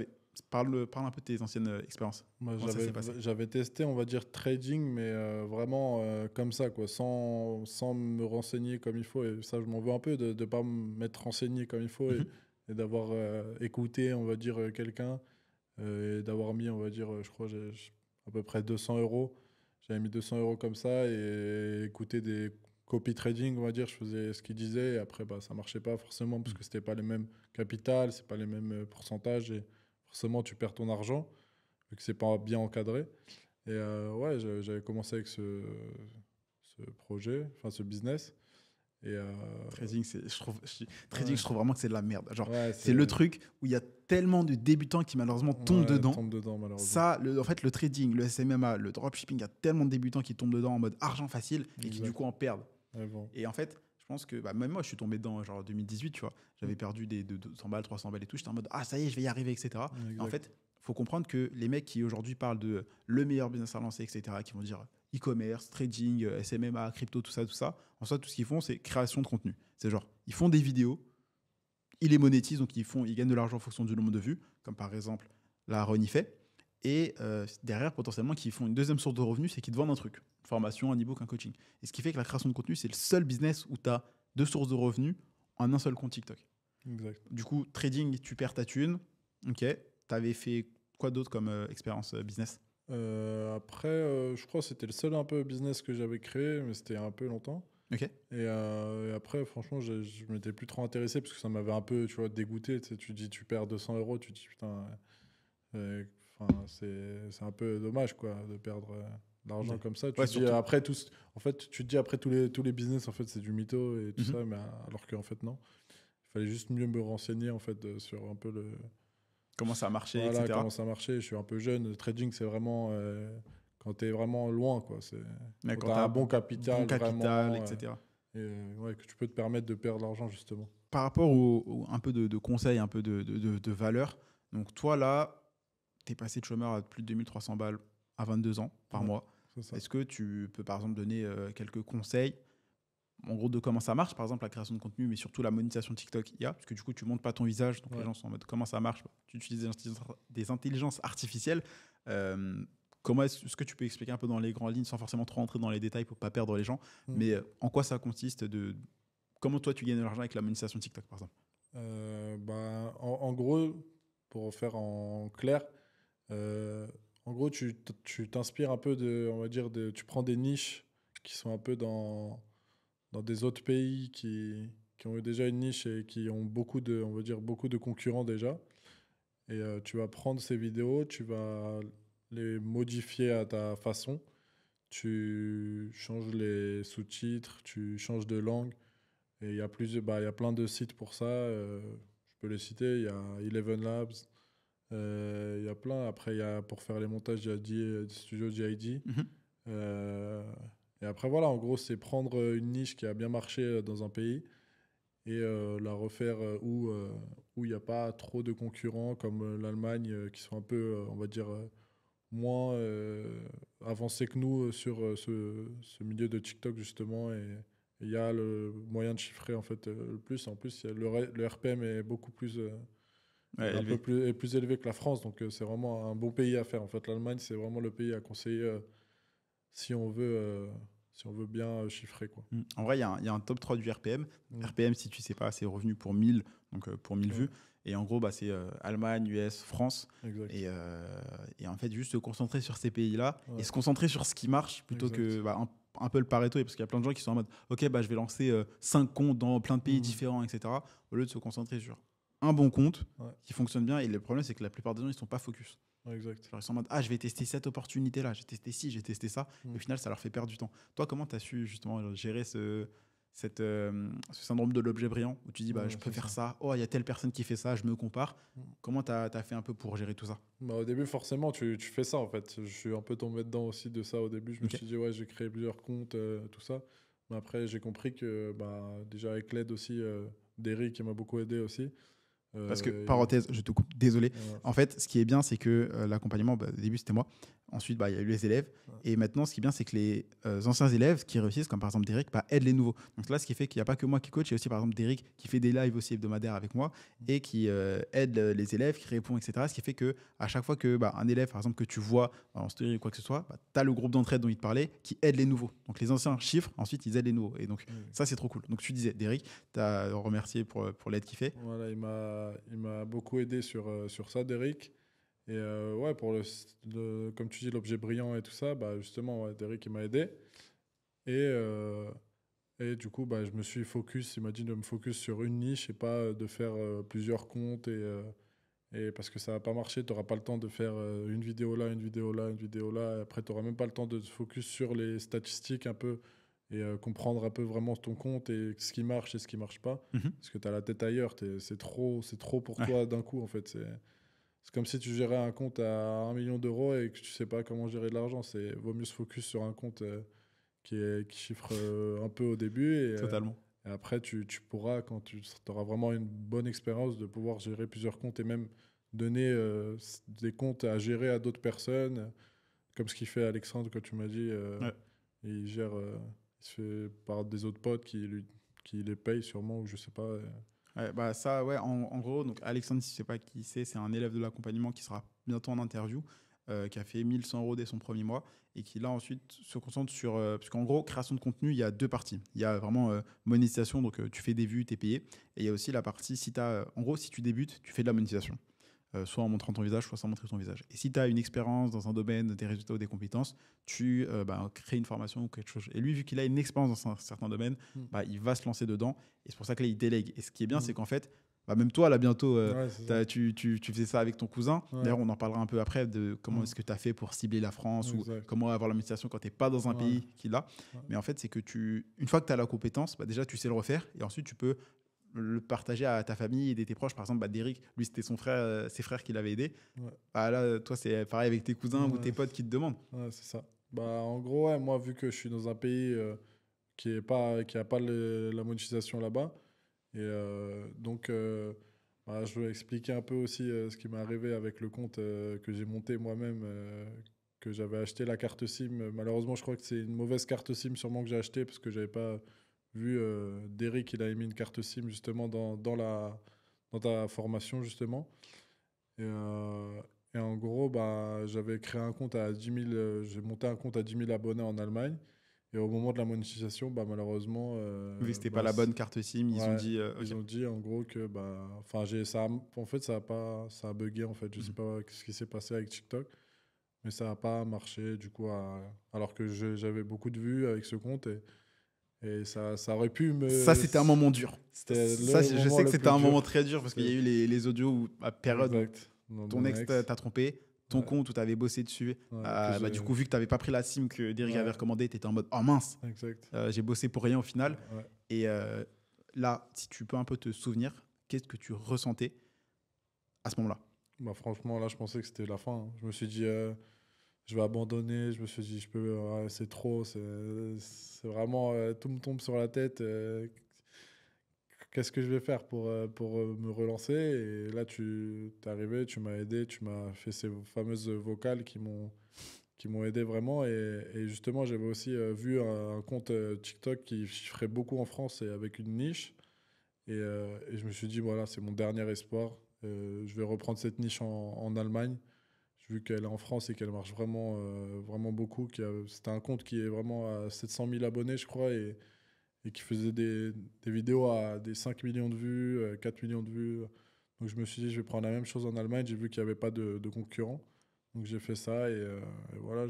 Parle un peu de tes anciennes expériences. Moi, Comment ça s'est passé? j'avais testé, on va dire, trading, mais vraiment comme ça, quoi, sans me renseigner comme il faut. Et ça, je m'en veux un peu de ne pas m'être renseigné comme il faut Mhm. et d'avoir écouté, on va dire, quelqu'un et d'avoir mis, on va dire, je crois, à peu près 200 euros. J'avais mis 200 euros comme ça et écouté des copy trading, on va dire. Je faisais ce qu'il disait et après, bah, ça marchait pas forcément parce que c'était pas les mêmes capitales, c'est pas les mêmes pourcentages et forcément, tu perds ton argent vu que c'est pas bien encadré. Et ouais, j'avais commencé avec ce projet, enfin ce business. Et Trading, trading, ouais, je trouve vraiment que c'est de la merde. Genre, ouais, c'est le truc où il y a tellement de débutants qui malheureusement tombent ouais, dedans. tombe dedans malheureusement. Ça, en fait, le trading, le SMMA, le dropshipping, il y a tellement de débutants qui tombent dedans en mode argent facile et qui du Exact. coup en perdent. Ouais, bon. Et en fait, je pense que bah, même moi, je suis tombé dedans genre 2018, tu vois. J'avais perdu des 200 balles, 300 balles et tout. J'étais en mode, ah, ça y est, je vais y arriver, etc. Et en Exact. fait, faut comprendre que les mecs qui aujourd'hui parlent de le meilleur business à lancer, etc., qui vont dire e-commerce, trading, SMMA, crypto, tout ça, en soi, tout ce qu'ils font, c'est création de contenu. C'est genre, ils font des vidéos, ils les monétisent, donc ils gagnent de l'argent en fonction du nombre de vues, comme par exemple la Ronnie fait. Et derrière, potentiellement, qu'ils font une deuxième source de revenus, c'est qu'ils te vendent un truc, une formation, un e-book, un coaching. Et ce qui fait que la création de contenu, c'est le seul business où tu as deux sources de revenus en un seul compte TikTok. Exact. Du coup, trading, tu perds ta thune. Ok. Tu avais fait quoi d'autre comme expérience business? Après, je crois que c'était le seul un peu business que j'avais créé, mais c'était un peu longtemps. Ok. Et après, franchement, je m'étais plus trop intéressé parce que ça m'avait un peu, tu vois, dégoûté. Tu sais, tu dis, tu perds 200 euros, tu te dis, putain, enfin, c'est un peu dommage, quoi, de perdre de l'argent Ok. comme ça. Ouais, Tu te dis, surtout. après, en fait, tu te dis, après tous les business, en fait, c'est du mytho et tout Mhm. ça, mais alors qu'en fait, non. Il fallait juste mieux me renseigner, en fait, sur un peu Comment ça a marché, voilà, comment etc. ça marchait. Je suis un peu jeune. Le trading, c'est vraiment quand tu es vraiment loin, quoi. C'est Mais quand tu quand as tu un as bon bon capital, capital, vraiment, etc. ouais, que tu peux te permettre de perdre de l'argent, justement. Par rapport un peu de conseils, un peu de valeur. Donc, toi, là, tu es passé de chômeur à plus de 2300 balles à 22 ans par Ouais, mois. c'est ça. Est-ce que tu peux, par exemple, donner quelques conseils, en gros, de comment ça marche, par exemple, la création de contenu, mais surtout la monétisation de TikTok IA, parce que du coup, tu montres pas ton visage, donc les Ouais. gens sont en mode comment ça marche. Tu utilises des intelligences artificielles. Euh, Comment est-ce que tu peux expliquer un peu dans les grandes lignes, sans forcément trop rentrer dans les détails pour pas perdre les gens, Mm. mais en quoi ça consiste comment toi tu gagnes de l'argent avec la monétisation de TikTok, par exemple? Bah, en gros, pour faire en clair, euh, en gros, tu t'inspires un peu on va dire, tu prends des niches qui sont un peu dans des autres pays qui ont eu déjà une niche et qui ont on va dire, beaucoup de concurrents déjà. Et tu vas prendre ces vidéos, tu vas les modifier à ta façon. Tu changes les sous-titres, tu changes de langue. Et il y a plein de sites pour ça. Je peux les citer. Il y a Eleven Labs. Il y a plein. Après, pour faire les montages, il y a Studio GID. Mhm. Euh, et après, voilà, en gros, c'est prendre une niche qui a bien marché dans un pays et la refaire où il n'y a pas trop de concurrents comme l'Allemagne qui sont un peu, on va dire, moins avancés que nous sur ce milieu de TikTok justement. Et il y a le moyen de chiffrer en fait le plus. En plus, le RPM est beaucoup plus Ouais, un peu élevé. plus élevé que la France. Donc, c'est vraiment un bon pays à faire. En fait, l'Allemagne, c'est vraiment le pays à conseiller si on veut, si on veut bien chiffrer, quoi. En vrai, il y a un top 3 du RPM. Mm. RPM, si tu sais pas, c'est revenu pour 1000, donc pour 1000 Ouais, vues. Et en gros, bah, c'est Allemagne, US, France. exact. Et en fait, juste se concentrer sur ces pays-là et Ouais, se concentrer sur ce qui marche plutôt que exact. bah, un peu le Pareto. Parce qu'il y a plein de gens qui sont en mode, OK, bah, je vais lancer 5 comptes dans plein de pays Mm. différents, etc. Au lieu de se concentrer sur un bon compte Ouais, qui fonctionne bien. Et le problème, c'est que la plupart des gens, ils sont pas focus. ouais, exact. Genre, ils sont en mode, ah, je vais tester cette opportunité-là, j'ai testé ci, j'ai testé ça. Et Mm. au final, ça leur fait perdre du temps. Toi, comment tu as su justement gérer ce syndrome de l'objet brillant où tu dis, bah, je Ouais, peux c'est faire ça. ça, oh, il y a telle personne qui fait ça, je me compare. Mm. Comment tu as fait un peu pour gérer tout ça? Bah, au début, forcément, tu fais ça, en fait. Je suis un peu tombé dedans aussi de ça au début. Je me Ok. suis dit, ouais, j'ai créé plusieurs comptes, tout ça. Mais après, j'ai compris que, bah, déjà avec l'aide aussi d'Eric, qui m'a beaucoup aidé aussi. Parce que, Il- parenthèse, je te coupe, désolé. ouais, En fait, ce qui est bien, c'est que l'accompagnement, bah, au début, c'était moi. Ensuite, bah, il y a eu les élèves. ouais. Et maintenant, ce qui est bien, c'est que les anciens élèves qui réussissent, comme par exemple Derek, bah, aident les nouveaux. Donc là, ce qui fait qu'il n'y a pas que moi qui coach, il y a aussi par exemple Derek qui fait des lives aussi hebdomadaires avec moi et qui aide les élèves, qui répond, etc. Ce qui fait que à chaque fois que bah, un élève, par exemple, que tu vois en story ou quoi que ce soit, bah, tu as le groupe d'entraide dont il te parlait qui aide les nouveaux. Donc les anciens chiffres, ensuite, ils aident les nouveaux. Et donc, Ouais. ça, c'est trop cool. Donc tu disais, Derek, tu as remercié pour l'aide qu'il fait. Voilà, il m'a beaucoup aidé sur ça, Derek. Et ouais, pour comme tu dis, l'objet brillant et tout ça, bah, justement, ouais, Derek, il m'a aidé. Et, euh, et du coup, bah, je me suis focus, il m'a dit de me focus sur une niche et pas de faire plusieurs comptes. Et parce que ça va pas marcher, tu n'auras pas le temps de faire une vidéo là, une vidéo là, une vidéo là. Et après, tu n'auras même pas le temps de te focus sur les statistiques un peu et comprendre un peu vraiment ton compte et ce qui marche et ce qui marche pas. Mhm. Parce que tu as la tête ailleurs, c'est trop pour Ouais. toi d'un coup en fait. C'est comme si tu gérais un compte à 1 million d'euros et que tu sais pas comment gérer de l'argent. Vaut mieux se focus sur un compte qui chiffre un peu au début Totalement. et après tu pourras, quand tu auras vraiment une bonne expérience, de pouvoir gérer plusieurs comptes et même donner des comptes à gérer à d'autres personnes, comme ce qu'il fait Alexandre, que tu m'as dit. Ouais. Il gère, il se fait par des autres potes qui les payent sûrement, ou je sais pas. Ouais, bah ça, ouais, en gros, donc Alexandre, si je sais pas qui c'est un élève de l'accompagnement qui sera bientôt en interview, qui a fait 1 100 € dès son premier mois et qui là ensuite se concentre sur. Parce qu'en gros, création de contenu, il y a deux parties. Il y a vraiment monétisation, donc tu fais des vues, tu es payé. Et il y a aussi la partie, si en gros, si tu débutes, tu fais de la monétisation. Soit en montrant ton visage, soit sans montrer ton visage. Et si tu as une expérience dans un domaine, des résultats ou des compétences, tu bah, crées une formation ou quelque chose. Et lui, vu qu'il a une expérience dans un certain domaine, Mm. bah, il va se lancer dedans. Et c'est pour ça que là, il délègue. Et ce qui est bien, Mm. c'est qu'en fait, bah, même toi, là, bientôt, Ouais, c'est ça. tu faisais ça avec ton cousin. Ouais. D'ailleurs, on en parlera un peu après de comment Mm. est-ce que tu as fait pour cibler la France ou Exact. comment avoir la monétisation quand tu n'es pas dans un Ouais. pays qui l'a. Ouais. Mais en fait, c'est que une fois que tu as la compétence, bah, déjà, tu sais le refaire. Et ensuite, tu peux le partager à ta famille et tes proches. Par exemple, bah, Derek, lui, c'était ses frères qui l'avaient aidé. Ouais. Bah, là, toi, c'est pareil avec tes cousins ou tes Ouais. potes qui te demandent. Ouais, c'est ça. Bah, en gros, ouais, moi, vu que je suis dans un pays qui a pas la monétisation là-bas, et donc, bah, je veux expliquer un peu aussi ce qui m'est arrivé avec le compte que j'ai monté moi-même, que j'avais acheté la carte SIM. Malheureusement, je crois que c'est une mauvaise carte SIM sûrement que j'ai acheté parce que j'avais pas vu Derek, il avait mis une carte SIM justement dans ta formation justement. Et, en gros, bah, j'avais créé un compte à 10 000, j'ai monté un compte à 10 000 abonnés en Allemagne. Et au moment de la monétisation, bah, malheureusement, Vu que c'était pas bah, la bonne carte SIM, ils ont ouais, dit ils OK. ont dit en gros que, bah, enfin, en fait, ça a bugué en fait. Je sais Mhm. pas ce qui s'est passé avec TikTok, mais ça a pas marché du coup, alors que j'avais beaucoup de vues avec ce compte et ça aurait pu Ça, me. c'était un moment dur. C'était Ça, le je moment sais que le c'était plus un moment dur. très dur parce qu'il y a eu les audios où, à période où Exact. ton Mon ex t'a ex. trompé, ton Ouais, compte où tu avais bossé dessus. ouais, que Bah, du j'ai. coup, vu que tu n'avais pas pris la SIM que Derek avait Ouais, recommandée, tu étais en mode oh mince, exact. j'ai bossé pour rien au final. Ouais. Et là, si tu peux un peu te souvenir, qu'est-ce que tu ressentais à ce moment-là? Bah, franchement, là, je pensais que c'était la fin, hein. Je me suis dit, je vais abandonner. Je me suis dit, ouais, c'est trop. C'est vraiment, tout me tombe sur la tête. Qu'est-ce que je vais faire pour me relancer? Et là, tu es arrivé, tu m'as aidé, tu m'as fait ces fameuses vocales qui m'ont aidé vraiment. Et justement, j'avais aussi vu un compte TikTok qui chiffrait beaucoup en France et avec une niche. Et je me suis dit, voilà, c'est mon dernier espoir. Je vais reprendre cette niche en Allemagne. J'ai vu qu'elle est en France et qu'elle marche vraiment, vraiment beaucoup. C'était un compte qui est vraiment à 700 000 abonnés, je crois, et qui faisait des vidéos à des 5 millions de vues, 4 millions de vues. Donc je me suis dit, je vais prendre la même chose en Allemagne. J'ai vu qu'il n'y avait pas de concurrents. Donc j'ai fait ça et voilà,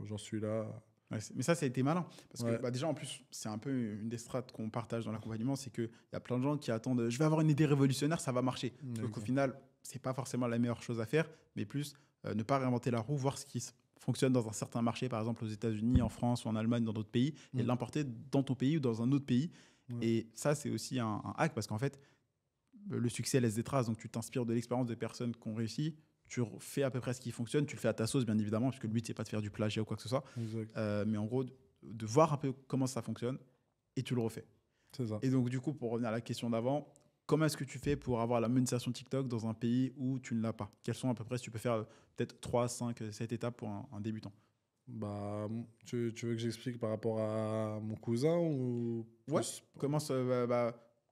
j'en suis là. Ouais, mais ça a été malin. Parce que Ouais, bah, déjà, en plus, c'est un peu une des strates qu'on partage dans l'accompagnement, c'est qu'il y a plein de gens qui attendent je vais avoir une idée révolutionnaire, ça va marcher. Sauf qu'au exact. final, c'est pas forcément la meilleure chose à faire, mais plus ne pas réinventer la roue, voir ce qui fonctionne dans un certain marché, par exemple aux États-Unis, en France ou en Allemagne, dans d'autres pays, et Mm. l'importer dans ton pays ou dans un autre pays. Ouais, Et ça, c'est aussi un hack parce qu'en fait, le succès laisse des traces. Donc, tu t'inspires de l'expérience des personnes qui ont réussi. Tu fais à peu près ce qui fonctionne. Tu le fais à ta sauce, bien évidemment, parce que le but, c'est pas de faire du plagiat ou quoi que ce soit. exact. Mais en gros, de voir un peu comment ça fonctionne et tu le refais. C'est ça. Et donc, du coup, pour revenir à la question d'avant, comment est-ce que tu fais pour avoir la monétisation TikTok dans un pays où tu ne l'as pas? Quelles sont à peu près, si tu peux faire peut-être 3, 5, 7 étapes pour un débutant? Bah, tu veux que j'explique par rapport à mon cousin ou Ouais, plus? commence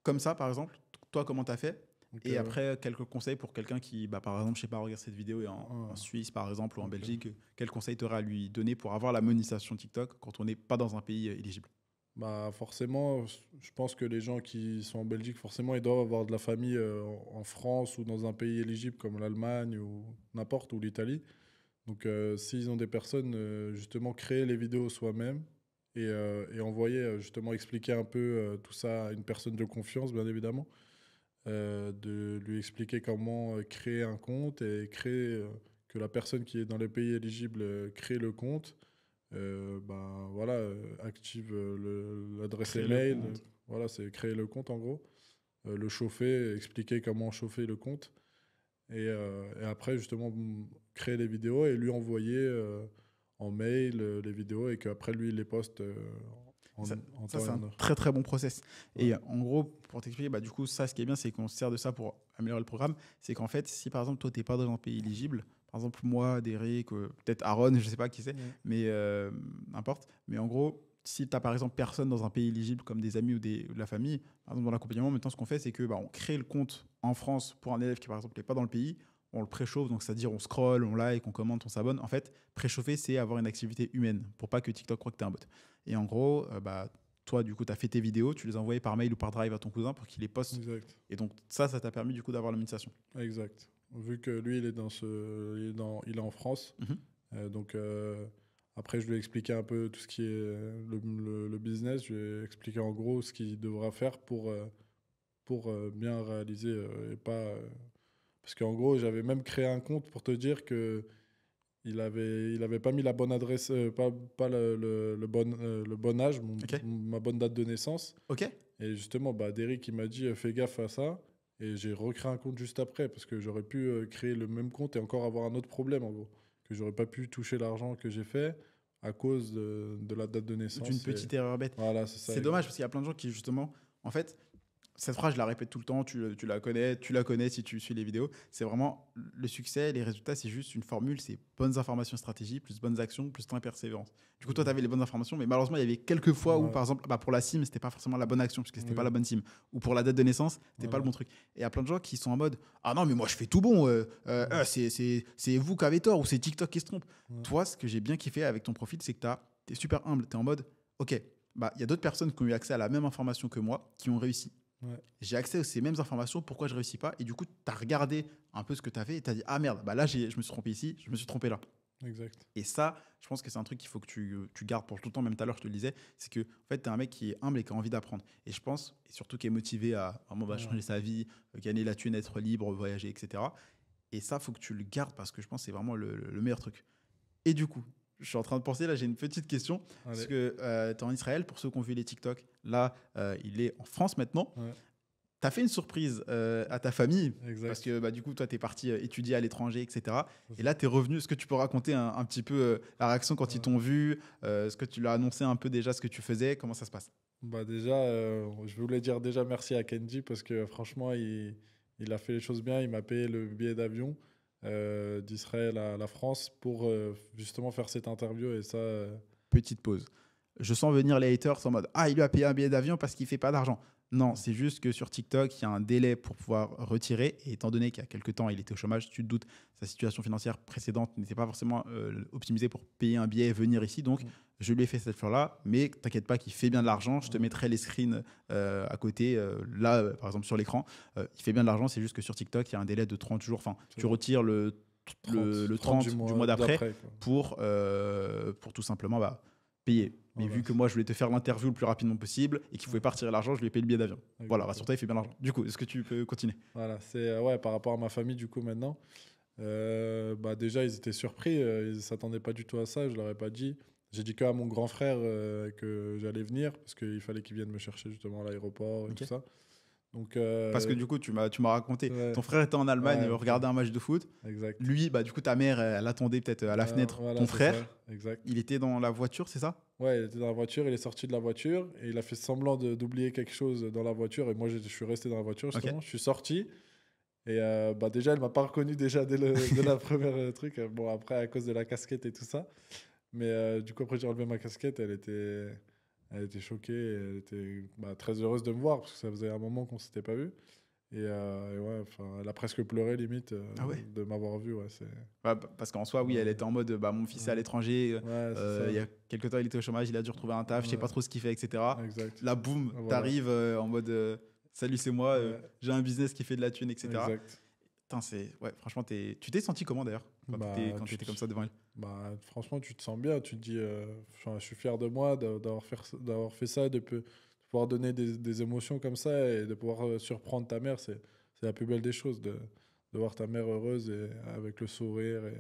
comme ça, par exemple. Toi, comment tu as fait? Ok, Et après, quelques conseils pour quelqu'un qui, bah, par exemple, je sais pas, regarde cette vidéo et en ah, Suisse, par exemple, ou en ok. Belgique, quels conseils tu aurais à lui donner pour avoir la monétisation TikTok quand on n'est pas dans un pays éligible? Bah, forcément, je pense que les gens qui sont en Belgique, forcément, ils doivent avoir de la famille en France ou dans un pays éligible comme l'Allemagne ou n'importe, ou l'Italie. Donc, s'ils ont des personnes, justement, créer les vidéos soi-même et envoyer, justement, expliquer un peu tout ça à une personne de confiance, bien évidemment. De lui expliquer comment créer un compte et créer que la personne qui est dans les pays éligibles crée le compte. Ben, voilà, active l'adresse Créer le email. compte. Voilà, c'est créer le compte en gros. Le chauffer, expliquer comment chauffer le compte. Et après, justement, créer les vidéos et lui envoyer en mail les vidéos et qu'après, lui, il les poste Et en, en ça temps et c'est un en heure. très très bon process. Ouais. Et en gros, pour t'expliquer, bah, du coup, ça, ce qui est bien, c'est qu'on se sert de ça pour améliorer le programme. C'est qu'en fait, si par exemple, toi, tu n'es pas dans un pays éligible, par exemple, moi, Derek, peut-être Aaron, je sais pas qui c'est, Mm. mais n'importe. Mais en gros, si tu as par exemple personne dans un pays éligible comme des amis ou de la famille, par exemple, dans l'accompagnement, maintenant, ce qu'on fait, c'est que bah, on crée le compte en France pour un élève qui, par exemple, n'est pas dans le pays. On le préchauffe, donc c'est-à-dire on scrolle, on like, on commente, on s'abonne. En fait, préchauffer, c'est avoir une activité humaine pour pas que TikTok croie que tu es un bot. Et en gros, bah, toi, du coup, tu as fait tes vidéos, tu les as envoyées par mail ou par drive à ton cousin pour qu'il les poste. Exact. Et donc, ça t'a permis, du coup, d'avoir la monétisation. Exact. Vu que lui, il est en France. Mhm. Donc, après, je lui ai expliqué un peu tout ce qui est le business. Je lui ai expliqué en gros ce qu'il devra faire pour bien réaliser et pas. Parce qu'en gros, j'avais même créé un compte pour te dire que il avait pas mis la bonne adresse, pas le bon âge, Ok. ma bonne date de naissance. Ok. Et justement, bah, Derrick, il m'a dit fais gaffe à ça. Et j'ai recréé un compte juste après parce que j'aurais pu créer le même compte et encore avoir un autre problème en gros. Que j'aurais pas pu toucher l'argent que j'ai fait à cause de la date de D'une naissance. Et petite erreur bête. voilà, c'est ça. C'est dommage parce qu'il y a plein de gens qui, justement, en fait, cette phrase, je la répète tout le temps, tu la connais si tu suis les vidéos. C'est vraiment le succès, les résultats, c'est juste une formule, c'est bonnes informations, stratégie, plus bonnes actions, plus temps et persévérance. Du coup, toi, tu avais les bonnes informations, mais malheureusement, il y avait quelques fois où, Ouais, par exemple, bah, pour la SIM, c'était pas forcément la bonne action, puisque c'était pas oui, la bonne SIM. Ou pour la date de naissance, c'était pas le voilà. bon truc. Et il y a plein de gens qui sont en mode ah non, mais moi, je fais tout bon, Ouais, c'est vous qui avez tort, ou c'est TikTok qui se trompe. ouais, Toi, ce que j'ai bien kiffé avec ton profil, c'est que tu es super humble, tu es en mode ok, bah, il y a d'autres personnes qui ont eu accès à la même information que moi, qui ont réussi. ouais, J'ai accès à ces mêmes informations, pourquoi je réussis pas? Et du coup, tu as regardé un peu ce que tu as fait et tu as dit, ah merde, bah là, je me suis trompé ici, je me suis trompé là. exact. Et ça, je pense que c'est un truc qu'il faut que tu gardes pour tout le temps, même tout à l'heure, je te le disais, c'est que en fait, tu es un mec qui est humble et qui a envie d'apprendre. Et je pense, et surtout qui est motivé à vraiment bah, Ouais, changer sa vie, gagner la thune, être libre, voyager, etc. Et ça, faut que tu le gardes parce que je pense que c'est vraiment le meilleur truc. Et du coup, je suis en train de penser, là, j'ai une petite question. Parce allez. que tu es en Israël, pour ceux qui ont vu les TikTok. Là, il est en France maintenant. Ouais, Tu as fait une surprise à ta famille parce exact. que bah, du coup, toi, tu es parti étudier à l'étranger, etc. C'est Et ça. là, tu es revenu. Est-ce que tu peux raconter un petit peu la réaction quand ils Ouais. t'ont vu? Est-ce que tu leur as annoncé un peu déjà ce que tu faisais? Comment ça se passe? Bah déjà, je voulais dire déjà merci à Kenji parce que franchement, il a fait les choses bien. Il m'a payé le billet d'avion d'Israël à la France pour justement faire cette interview. Et ça, Petite pause. Je sens venir les haters en mode ah, il lui a payé un billet d'avion parce qu'il fait pas d'argent. Non, c'est juste que sur TikTok, il y a un délai pour pouvoir retirer. Et étant donné qu'il y a quelques temps, il était au chômage, tu te doutes, sa situation financière précédente n'était pas forcément optimisée pour payer un billet et venir ici. Donc, je lui ai fait cette fleur-là. Mais t'inquiète pas qu'il fait bien de l'argent. Je te mettrai les screens à côté. Là, par exemple, sur l'écran, il fait bien de l'argent. C'est juste que sur TikTok, il y a un délai de 30 jours. Enfin, tu retires le 30 du mois d'après pour tout simplement payer. Mais Voilà. vu que moi, je voulais te faire l'interview le plus rapidement possible et qu'il pouvait pas retirer l'argent, je lui ai payé le billet d'avion. Voilà, rassure-toi, il fait bien l'argent. Du coup, est-ce que tu peux continuer? Voilà, c'est ouais, par rapport à ma famille, du coup, maintenant. Bah déjà, ils étaient surpris, ils ne s'attendaient pas du tout à ça, je leur ai pas dit. J'ai dit qu'à mon grand frère que j'allais venir, parce qu'il fallait qu'il vienne me chercher justement à l'aéroport et Ok. tout ça. Donc, Parce que du coup, tu m'as raconté, ouais, ton frère était en Allemagne, ouais, il regardait un match de foot. exact. Lui, du coup, ta mère, elle attendait peut-être à la fenêtre Voilà, ton c'est ça, frère. exact. Il était dans la voiture, c'est ça? Ouais, il était dans la voiture, il est sorti de la voiture et il a fait semblant d'oublier quelque chose dans la voiture. Et moi, je suis resté dans la voiture Ok. justement. Je suis sorti et bah déjà, elle m'a pas reconnu déjà dès la première truc. Bon, après, à cause de la casquette et tout ça. Mais du coup, après, j'ai enlevé ma casquette. Elle était choquée. Elle était très heureuse de me voir parce que ça faisait un moment qu'on s'était pas vu. Et ouais, enfin, elle a presque pleuré limite Ah ouais. de m'avoir vu. Ouais, c'est... Parce qu'en soi, oui, elle Ouais, était en mode mon fils est à ouais, l'étranger, ouais, c'est ça. il y a quelques temps, il était au chômage, il a dû retrouver un taf, je sais pas Ouais, trop ce qu'il fait, etc. exact. Là, boum, Voilà. t'arrives en mode salut, c'est moi, Ouais, j'ai un business qui fait de la thune, etc. exact. Putain, ouais, franchement, tu t'es senti comment d'ailleurs quand Tu t'étais comme ça devant elle? franchement, tu te sens bien. Tu te dis, enfin, je suis fier de moi d'avoir fait ça, de pouvoir donner des émotions comme ça et de pouvoir surprendre ta mère. C'est la plus belle des choses de voir ta mère heureuse et avec le sourire. Et,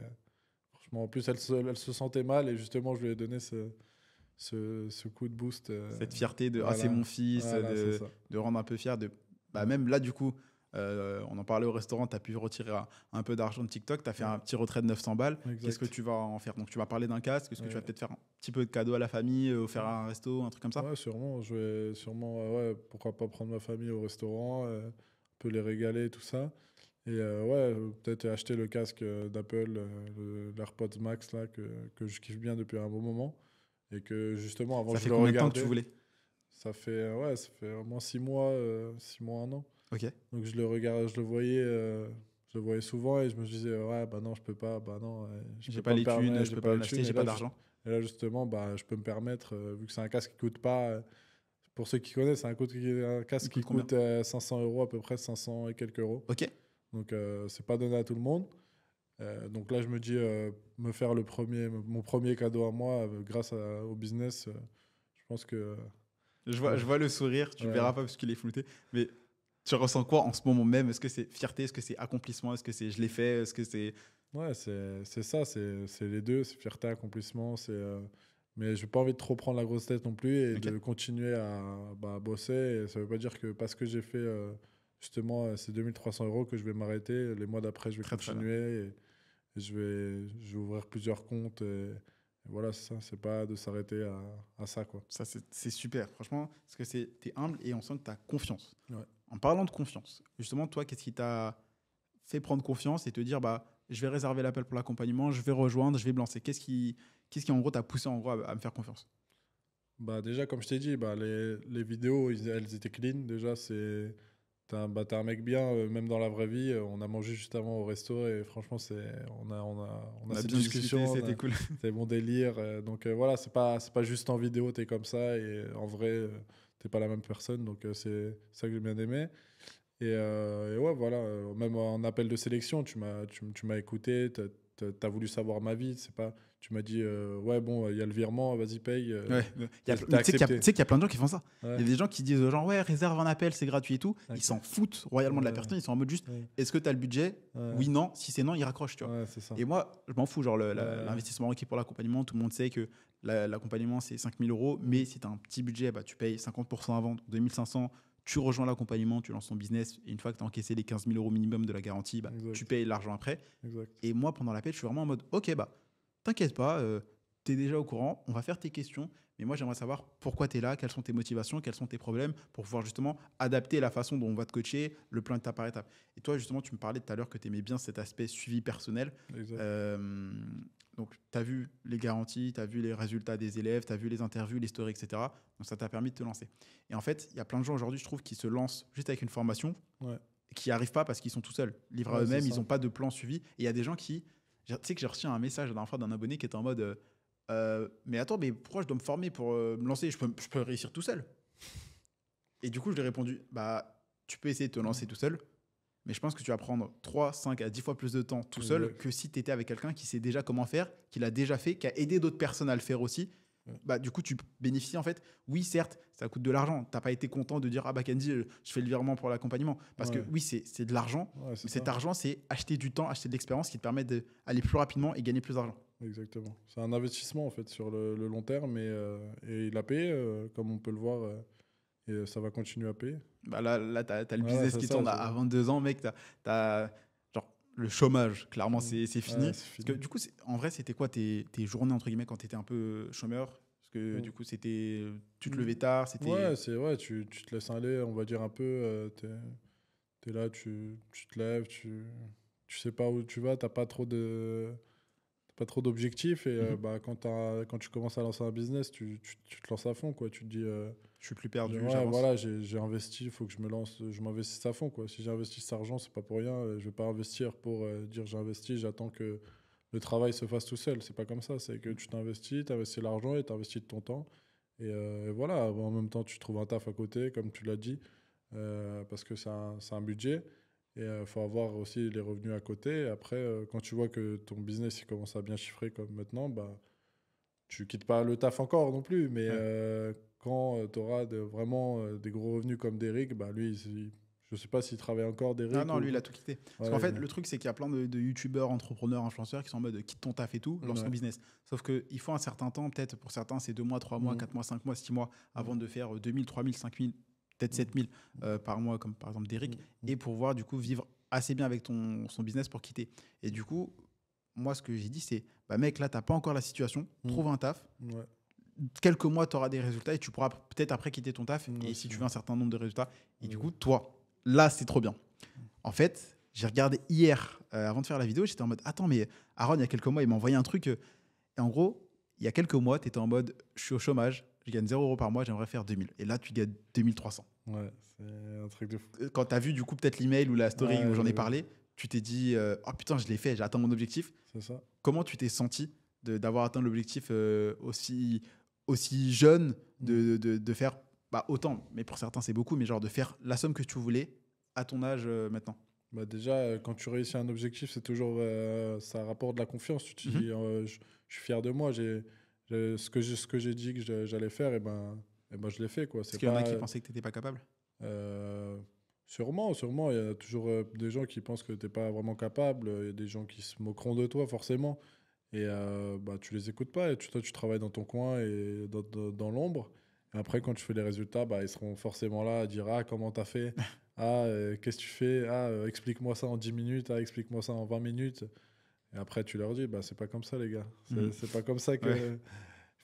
franchement, en plus, elle se sentait mal et justement, je lui ai donné ce coup de boost. Cette fierté de ah, c'est Voilà, mon fils, voilà, c'est ça. de rendre un peu fier. Ouais, Même là, du coup, on en parlait au restaurant, tu as pu retirer un peu d'argent de TikTok, tu as fait un ouais, petit retrait de 900 balles. Qu'est-ce que exact. tu vas en faire? Donc, tu vas parler d'un casque, est-ce que tu vas Ouais. peut-être faire un petit peu de cadeau à la famille, faire un resto, un truc comme ça? Ouais, sûrement. Je vais sûrement, ouais, pourquoi pas prendre ma famille au restaurant, un peu les régaler, tout ça. Et ouais, peut-être acheter le casque d'Apple, l'AirPods Max, là, que je kiffe bien depuis un bon moment. Et que justement, avant, Ça je fait le combien de temps que tu regardais. voulais? Ouais, ça fait au moins 6 mois, 1 an. Ok. Donc je le regarde, je le voyais souvent et je me disais, ouais, bah non, je peux pas, bah non, je J'ai peux pas pas me les thunes, permettre, je j'ai peux pas pas les me l'acheter, thunes. j'ai pas d'argent. Et là, justement, bah, je peux me permettre, vu que c'est un casque qui coûte pas. Pour ceux qui connaissent, c'est un Il casque coûte qui combien? coûte 500 euros, à peu près 500 et quelques euros. Ok. Donc, c'est pas donné à tout le monde. Donc là, je me dis, me faire mon premier cadeau à moi grâce au business, je pense que. Je vois le sourire, tu le Ouais, verras pas parce qu'il est flouté, mais tu ressens quoi en ce moment même? Est-ce que c'est fierté? Est-ce que c'est accomplissement? Est-ce que c'est je l'ai fait? Est-ce que c'est. ouais, c'est ça, c'est les deux, c'est fierté, accomplissement. Mais j'ai pas envie de trop prendre la grosse tête non plus et Ok. de continuer à bosser. Et ça veut pas dire que parce que j'ai fait justement ces 2300 euros que je vais m'arrêter. Les mois d'après, je vais Très très bien. continuer et je vais ouvrir plusieurs comptes. Et voilà, c'est ça, c'est pas de s'arrêter à ça, quoi. Ça, c'est super, franchement, parce que t'es humble et on sent que tu as confiance. Ouais. En parlant de confiance, justement, toi, qu'est-ce qui t'a fait prendre confiance et te dire, je vais réserver l'appel pour l'accompagnement, je vais rejoindre, je vais me lancer? Qu'est-ce qui en gros, t'a poussé en gros à me faire confiance? Bah déjà, comme je t'ai dit, les vidéos, elles étaient clean. Déjà, t'es un mec bien, même dans la vraie vie. On a mangé juste avant au resto et franchement, on On a a cette bien discuté, discussion, c'était cool. c'est bon délire. Donc voilà, c'est pas juste en vidéo, t'es comme ça et en vrai, t'es pas la même personne. Donc c'est ça que j'ai bien aimé. Et ouais, voilà, même en appel de sélection, tu m'as écouté, t'as voulu savoir ma vie. C'est pas, tu m'as dit, ouais, bon, il y a le virement, vas-y, paye. Ouais, T'as mais tu sais qu'il y a, tu accepté. sais qu'il y a plein de gens qui font ça. Ouais, Il y a des gens qui disent aux gens, ouais, réserve un appel, c'est gratuit et tout. Ils ok. s'en foutent royalement de la Ouais, personne. Ils sont en mode juste, ouais, est-ce que tu as le budget? ouais, Oui, non. Si c'est non, ils raccrochent, tu vois. ouais, c'est ça. Et moi, je m'en fous. Genre, Ouais, l'investissement requis pour l'accompagnement, tout le monde sait que l'accompagnement, c'est 5 000 euros. Mais mm, si tu as un petit budget, tu payes 50% avant, 2 500. Tu rejoins l'accompagnement, tu lances ton business. Et une fois que tu as encaissé les 15 000 euros minimum de la garantie, tu exact, payes l'argent après. exact. Et moi, pendant l'appel, je suis vraiment en mode, ok, t'inquiète pas, tu es déjà au courant, on va faire tes questions. Mais moi, j'aimerais savoir pourquoi tu es là, quelles sont tes motivations, quels sont tes problèmes, pour pouvoir justement adapter la façon dont on va te coacher, le plan étape par étape. Et toi, justement, tu me parlais tout à l'heure que tu aimais bien cet aspect suivi personnel. Exact. Euh, Donc, tu as vu les garanties, tu as vu les résultats des élèves, tu as vu les interviews, les stories, etc. Donc, ça t'a permis de te lancer. Et en fait, il y a plein de gens aujourd'hui, je trouve, qui se lancent juste avec une formation, Ouais, qui n'y arrivent pas parce qu'ils sont tout seuls. Livrés à ouais, c'est eux-mêmes, ils ça. n'ont pas de plan suivi. Et il y a des gens qui. Tu sais que j'ai reçu un message la dernière fois d'un abonné qui était en mode mais attends, mais pourquoi je dois me former pour me lancer, je peux réussir tout seul. Et du coup, je lui ai répondu bah, tu peux essayer de te lancer tout seul, mais je pense que tu vas prendre 3, 5 à 10 fois plus de temps tout seul Exact. que si tu étais avec quelqu'un qui sait déjà comment faire, qui l'a déjà fait, qui a aidé d'autres personnes à le faire aussi. Ouais. Bah, du coup, tu bénéficies en fait. Oui, certes, ça coûte de l'argent. Tu n'as pas été content de dire ah bah Kenzie, je fais le virement pour l'accompagnement. Parce que Ouais. oui, c'est de l'argent, Ouais, c'est mais cet ça. argent, c'est acheter du temps, acheter de l'expérience qui te permet d'aller plus rapidement et gagner plus d'argent. Exactement. C'est un investissement en fait sur le long terme et il a payé, comme on peut le voir, et ça va continuer à payer. Bah là tu as le Voilà, business c'est qui ça. tourne à 22 ans, mec. Genre, le chômage, clairement, Mm. c'est fini. Ouais, c'est Parce que fini. du coup, en vrai, c'était quoi tes journées, entre guillemets, quand tu étais un peu chômeur? Parce que Mm. du coup, c'était. Tu te Mm. levais tard, c'était. Ouais, tu te laisses aller, on va dire un peu. T'es là, tu te lèves, tu sais pas où tu vas, t'as pas trop d'objectifs. Et Mhm. bah, quand tu commences à lancer un business, tu te lances à fond, quoi. Tu te dis, Je suis plus perdu, ouais, j'avance. voilà, j'ai investi, il faut que je me lance, je m'investisse à fond, quoi. Si j'ai investi cet argent, c'est pas pour rien. Je vais pas investir pour dire j'ai investi, j'attends que le travail se fasse tout seul. C'est pas comme ça. C'est que tu t'investis, t'investis l'argent et t'investis de ton temps. Et voilà, en même temps, tu trouves un taf à côté, comme tu l'as dit, parce que c'est un budget. Et il faut avoir aussi les revenus à côté. Et après, quand tu vois que ton business il commence à bien chiffrer comme maintenant, bah, tu quittes pas le taf encore non plus. Mais Ouais. quand tu auras vraiment des gros revenus comme Derrick, bah, lui, je sais pas s'il travaille encore, Ah Derrick, non, lui, il ou. a tout quitté. Parce qu'en Ouais, fait, le truc, c'est qu'il y a plein de youtubeurs, entrepreneurs, influenceurs qui sont en mode quitte ton taf et tout, lance ton ouais. business. Sauf qu'il faut un certain temps, peut-être pour certains, c'est 2 mois, 3 mois, Mhm. 4 mois, 5 mois, 6 mois, avant Mhm. de faire 2000, 3000, 5000, peut-être Mhm. 7000 par mois, comme par exemple Derrick, Mhm. et pour pouvoir du coup vivre assez bien avec son business pour quitter. Et du coup, moi, ce que j'ai dit, c'est bah, mec, là, t'as pas encore la situation, Mhm. trouve un taf. Ouais, Quelques mois, tu auras des résultats et tu pourras peut-être après quitter ton taf. ouais, Et c'est si ça. tu veux un certain nombre de résultats, et du Ouais. coup, toi, là, c'est trop bien. En fait, j'ai regardé hier, avant de faire la vidéo, j'étais en mode attends, mais Aaron, il y a quelques mois, il m'a envoyé un truc. Et en gros, il y a quelques mois, tu étais en mode je suis au chômage, je gagne 0 € par mois, j'aimerais faire 2000. Et là, tu gagnes 2300. Ouais, c'est un truc de fou. Quand tu as vu du coup peut-être l'email ou la story où Ouais, j'en ai j'ai vu. parlé, tu t'es dit oh putain, je l'ai fait, j'ai atteint mon objectif. C'est ça. Comment tu t'es senti d'avoir atteint l'objectif aussi jeune, Mm. de faire bah, autant, mais pour certains c'est beaucoup, mais genre de faire la somme que tu voulais à ton âge maintenant? Bah déjà, quand tu réussis un objectif, c'est toujours, ça rapporte de la confiance. Tu te Mhm. dis, je suis fier de moi. Ce que j'ai dit que j'allais faire, et ben, je l'ai fait, quoi. Est-ce C'est qu'il y en a pas, qui pensaient que tu n'étais pas capable? euh, sûrement, il y a toujours des gens qui pensent que t'es pas vraiment capable. Il y a des gens qui se moqueront de toi, forcément. Et bah, tu les écoutes pas. Et toi, tu travailles dans ton coin et dans l'ombre. Et après, quand tu fais les résultats, bah, ils seront forcément là à dire ah, comment t'as fait? Ah, qu'est-ce que tu fais? Ah, explique-moi ça en 10 minutes. Ah, explique-moi ça en 20 minutes. Et après, tu leur dis bah, c'est pas comme ça, les gars. Mhm. C'est pas comme ça Ouais. que.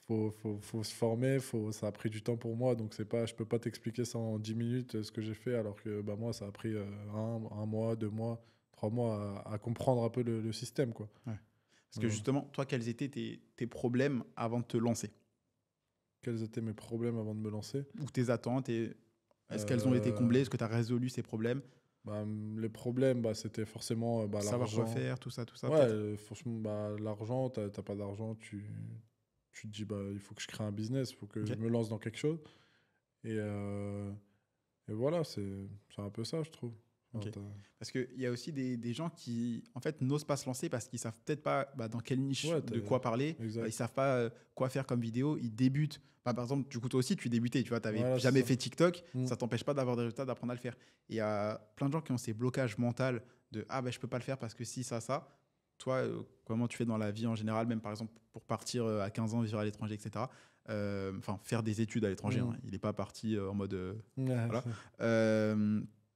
Faut se former, ça a pris du temps pour moi, donc c'est pas, je peux pas t'expliquer ça en 10 minutes ce que j'ai fait, alors que bah, moi ça a pris un mois, 2 mois, 3 mois à comprendre un peu le système, quoi. Ouais. Parce que Voilà. justement, toi, quels étaient tes problèmes avant de te lancer? Quels étaient mes problèmes avant de me lancer? Ou tes attentes? Et est-ce qu'elles ont été Euh, comblées? Est-ce que tu as résolu ces problèmes? Bah, les problèmes, bah, c'était forcément bah, Savoir quoi l'argent. faire, tout ça, Ouais, peut-être? franchement, bah, l'argent, t'as pas d'argent, tu te dis bah, il faut que je crée un business, il faut que Ok. je me lance dans quelque chose. Et, euh, et voilà, c'est un peu ça, je trouve. Enfin, Ok. Parce qu'il y a aussi des gens qui, en fait, n'osent pas se lancer parce qu'ils savent peut-être pas bah, dans quelle niche Ouais, de quoi parler. Ils exact. savent pas quoi faire comme vidéo. Ils débutent. Bah, par exemple, du coup, toi aussi, tu débutais. Tu vois, t'avais Voilà, c'est jamais ça. fait TikTok. Mm. Ça t'empêche pas d'avoir des résultats, d'apprendre à le faire. Et il y a plein de gens qui ont ces blocages mentaux de ah ben je peux pas le faire parce que si ça ça. Toi, comment tu fais dans la vie en général, même par exemple pour partir à 15 ans vivre à l'étranger, etc. Enfin, faire des études à l'étranger. Mm. Hein. Il n'est pas parti en mode Ouais, voilà.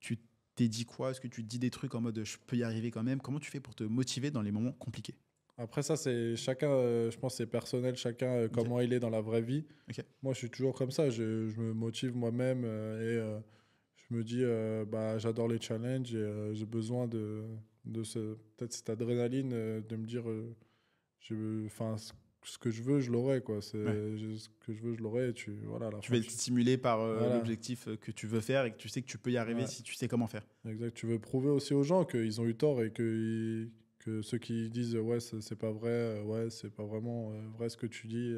Tu t'es dit quoi? Est-ce que tu te dis des trucs en mode je peux y arriver quand même? Comment tu fais pour te motiver dans les moments compliqués? Après, ça, c'est chacun, je pense, c'est personnel, chacun, Ok, comment il est dans la vraie vie. ok, Moi, je suis toujours comme ça, je me motive moi-même je me dis, bah, j'adore les challenges et j'ai besoin peut-être cette adrénaline de me dire, Enfin, ce que je veux, je l'aurai, quoi. Ouais. Ce que je veux, je l'aurai. Et voilà, à la Tu fin, vas être stimulé par voilà. l'objectif que tu veux faire et que tu sais que tu peux y arriver Ouais, si tu sais comment faire. exact. Tu veux prouver aussi aux gens qu'ils ont eu tort et que ceux qui disent ouais, c'est pas vrai, ouais, c'est pas vraiment vrai ce que tu dis,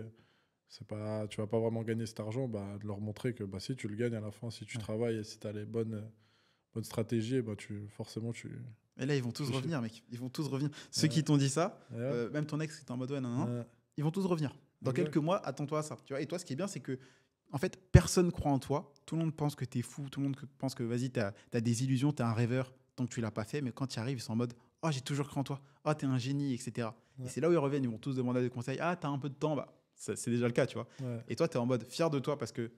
c'est pas, tu vas pas vraiment gagner cet argent, bah, de leur montrer que bah, si tu le gagnes à la fin, si tu Ouais. travailles et si tu as les bonnes stratégies, bah, forcément, Et là, ils vont tous tu sais. revenir, mec. Ils vont tous revenir. Ceux qui Ouais, t'ont dit ça, ouais, même ton ex qui était en mode ouais, non, non, non, ouais, ils vont tous revenir. Dans quelques exact. mois, attends-toi à ça. Tu vois. Et toi, ce qui est bien, c'est que, en fait, personne croit en toi. Tout le monde pense que t'es fou. Tout le monde pense que, vas-y, t'as des illusions, t'es un rêveur tant que tu l'as pas fait. Mais quand tu y arrives, ils sont en mode oh, j'ai toujours cru en toi. Oh, t'es un génie, etc. Et Ouais, c'est là où ils reviennent. Ils vont tous demander des conseils. Ah, t'as un peu de temps. Bah, c'est déjà le cas, tu vois. ouais, Et toi, t'es en mode fier de toi parce que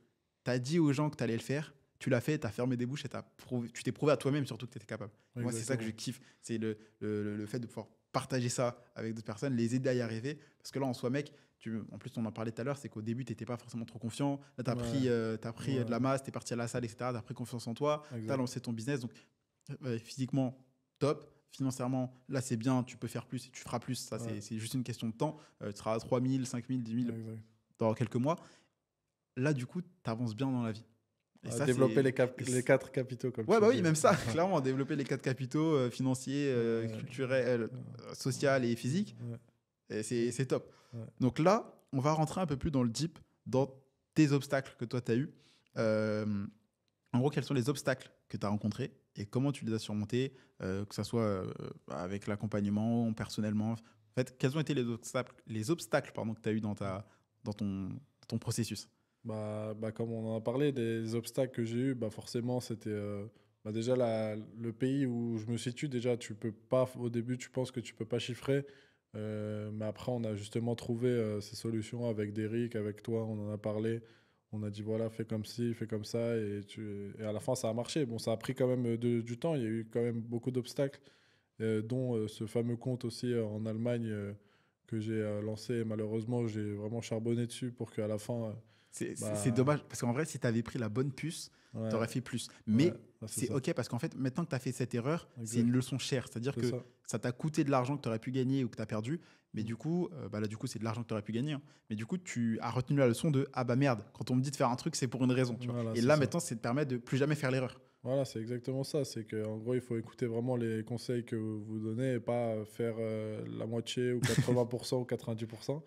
t'as dit aux gens que t'allais le faire. Tu l'as fait, t'as fermé des bouches et tu t'es prouvé à toi-même surtout que t'étais capable. Moi, c'est ça que je exactement. kiffe. C'est le fait de pouvoir partager ça avec d'autres personnes, les aider à y arriver. Parce que là, en soi, mec, en plus, on en parlait tout à l'heure, c'est qu'au début, tu n'étais pas forcément trop confiant. Là, tu as Ouais, pris, t'as pris de la ouais, masse, tu es parti à la salle, etc. Tu as pris confiance en toi, tu as exact. lancé ton business. Donc, physiquement, top. Financièrement, là, c'est bien, tu peux faire plus et tu feras plus. Ça, Ouais, c'est juste une question de temps. Tu seras à 3 000, 5 000, 10 000 exact. dans quelques mois. Là, du coup, tu avances bien dans la vie. Et ça, Développer c'est. les quatre capitaux, comme Ouais, tu bah oui, dis. même ça, clairement, développer les quatre capitaux financiers, Ouais, culturels, sociaux et physiques, ouais, et c'est top. ouais. Donc là, on va rentrer un peu plus dans le deep, dans tes obstacles que toi, tu as eu. En gros, quels sont les obstacles que tu as rencontrés et comment tu les as surmontés, que ce soit avec l'accompagnement, personnellement. En fait, quels ont été les obstacles pardon, que tu as eu dans ton processus? Comme on en a parlé, des obstacles que j'ai eus, bah forcément, c'était déjà le pays où je me situe. Déjà, tu peux pas, au début, tu penses que tu peux pas chiffrer. Mais après, on a justement trouvé ces solutions avec Derrick, avec toi, on en a parlé. On a dit voilà, fais comme ci, fais comme ça. Et à la fin, ça a marché. Bon, ça a pris quand même du temps. Il y a eu quand même beaucoup d'obstacles, dont ce fameux compte aussi en Allemagne que j'ai lancé. Et malheureusement, j'ai vraiment charbonné dessus pour qu'à la fin. C'est Bah, dommage, parce qu'en vrai, si tu avais pris la bonne puce, tu ouais, aurais fait plus. ouais, Mais bah, c'est c'est ça. OK, parce qu'en fait, maintenant que tu as fait cette erreur, c'est une Exact. leçon chère. C'est-à-dire C'est que ça. ça t'a coûté de l'argent que tu aurais pu gagner ou que tu as perdu. Mais Mm. du coup, là, du coup, c'est de l'argent que tu aurais pu gagner, hein. Mais du coup, tu as retenu la leçon de ah bah merde, quand on me dit de faire un truc, c'est pour une raison. Tu vois. Voilà, Et c'est là, ça. maintenant, c'est de permettre de plus jamais faire l'erreur. Voilà, c'est exactement ça. C'est qu'en gros, il faut écouter vraiment les conseils que vous donnez et pas faire la moitié ou 80% ou 90%.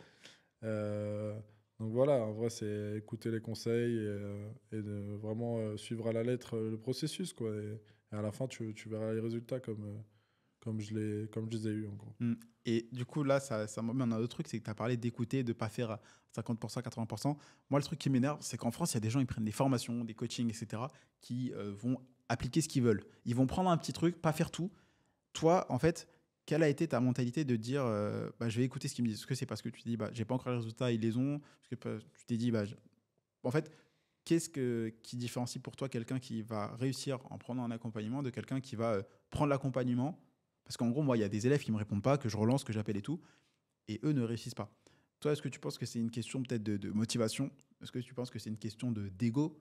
Euh, donc voilà, en vrai, c'est écouter les conseils et de vraiment suivre à la lettre le processus, quoi. Et à la fin, tu verras les résultats comme je les ai eus, en gros. Mm. Et du coup, là, ça m'amène à un autre truc, c'est que tu as parlé d'écouter, de ne pas faire 50%, 80%. Moi, le truc qui m'énerve, c'est qu'en France, il y a des gens, ils prennent des formations, des coachings, etc., qui vont appliquer ce qu'ils veulent. Ils vont prendre un petit truc, pas faire tout. Toi, en fait, quelle a été ta mentalité de dire bah, je vais écouter ce qu'ils me disent? Est-ce que c'est parce que tu te dis j'ai pas encore les résultats, ils les ont? Est-ce que tu t'es dit en fait, qui différencie pour toi quelqu'un qui va réussir en prenant un accompagnement de quelqu'un qui va prendre l'accompagnement? Parce qu'en gros, moi, il y a des élèves qui me répondent pas, que je relance, que j'appelle et tout, et eux ne réussissent pas. Toi, est-ce que tu penses que c'est une question peut-être de motivation? Est-ce que tu penses que c'est une question d'ego?